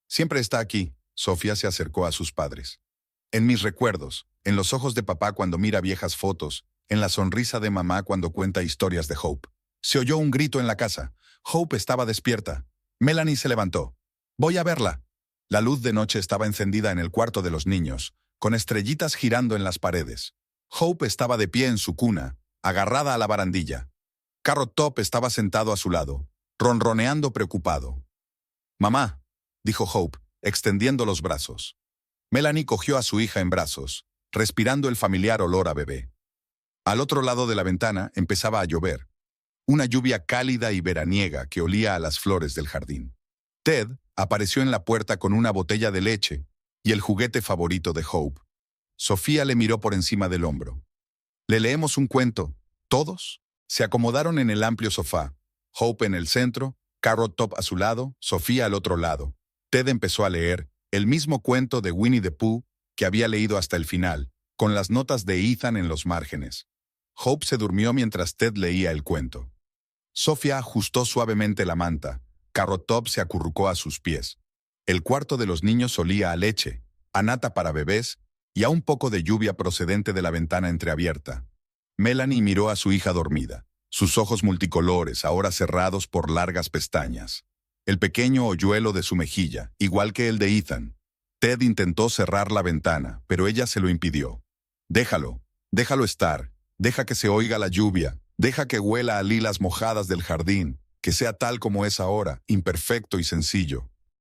Siempre está aquí. Sofía se acercó a sus padres. En mis recuerdos, en los ojos de papá cuando mira viejas fotos, en la sonrisa de mamá cuando cuenta historias de Hope. Se oyó un grito en la casa. Hope estaba despierta. Melanie se levantó. Voy a verla. La luz de noche estaba encendida en el cuarto de los niños, con estrellitas girando en las paredes. Hope estaba de pie en su cuna, agarrada a la barandilla. Carrot Top estaba sentado a su lado, ronroneando preocupado. «Mamá», dijo Hope, extendiendo los brazos. Melanie cogió a su hija en brazos, respirando el familiar olor a bebé. Al otro lado de la ventana empezaba a llover, una lluvia cálida y veraniega que olía a las flores del jardín. Ted apareció en la puerta con una botella de leche y el juguete favorito de Hope. Sofía le miró por encima del hombro. «¿Le leemos un cuento? ¿Todos?» Se acomodaron en el amplio sofá, Hope en el centro, Carrot Top a su lado, Sofía al otro lado. Ted empezó a leer el mismo cuento de Winnie the Pooh que había leído hasta el final, con las notas de Ethan en los márgenes. Hope se durmió mientras Ted leía el cuento. Sofía ajustó suavemente la manta. Carrot Top se acurrucó a sus pies. El cuarto de los niños olía a leche, a nata para bebés y a un poco de lluvia procedente de la ventana entreabierta. Melanie miró a su hija dormida, sus ojos multicolores ahora cerrados por largas pestañas. El pequeño hoyuelo de su mejilla, igual que el de Ethan. Ted intentó cerrar la ventana, pero ella se lo impidió. Déjalo estar, deja que se oiga la lluvia, deja que huela a lilas mojadas del jardín, que sea tal como es ahora, imperfecto y sencillo.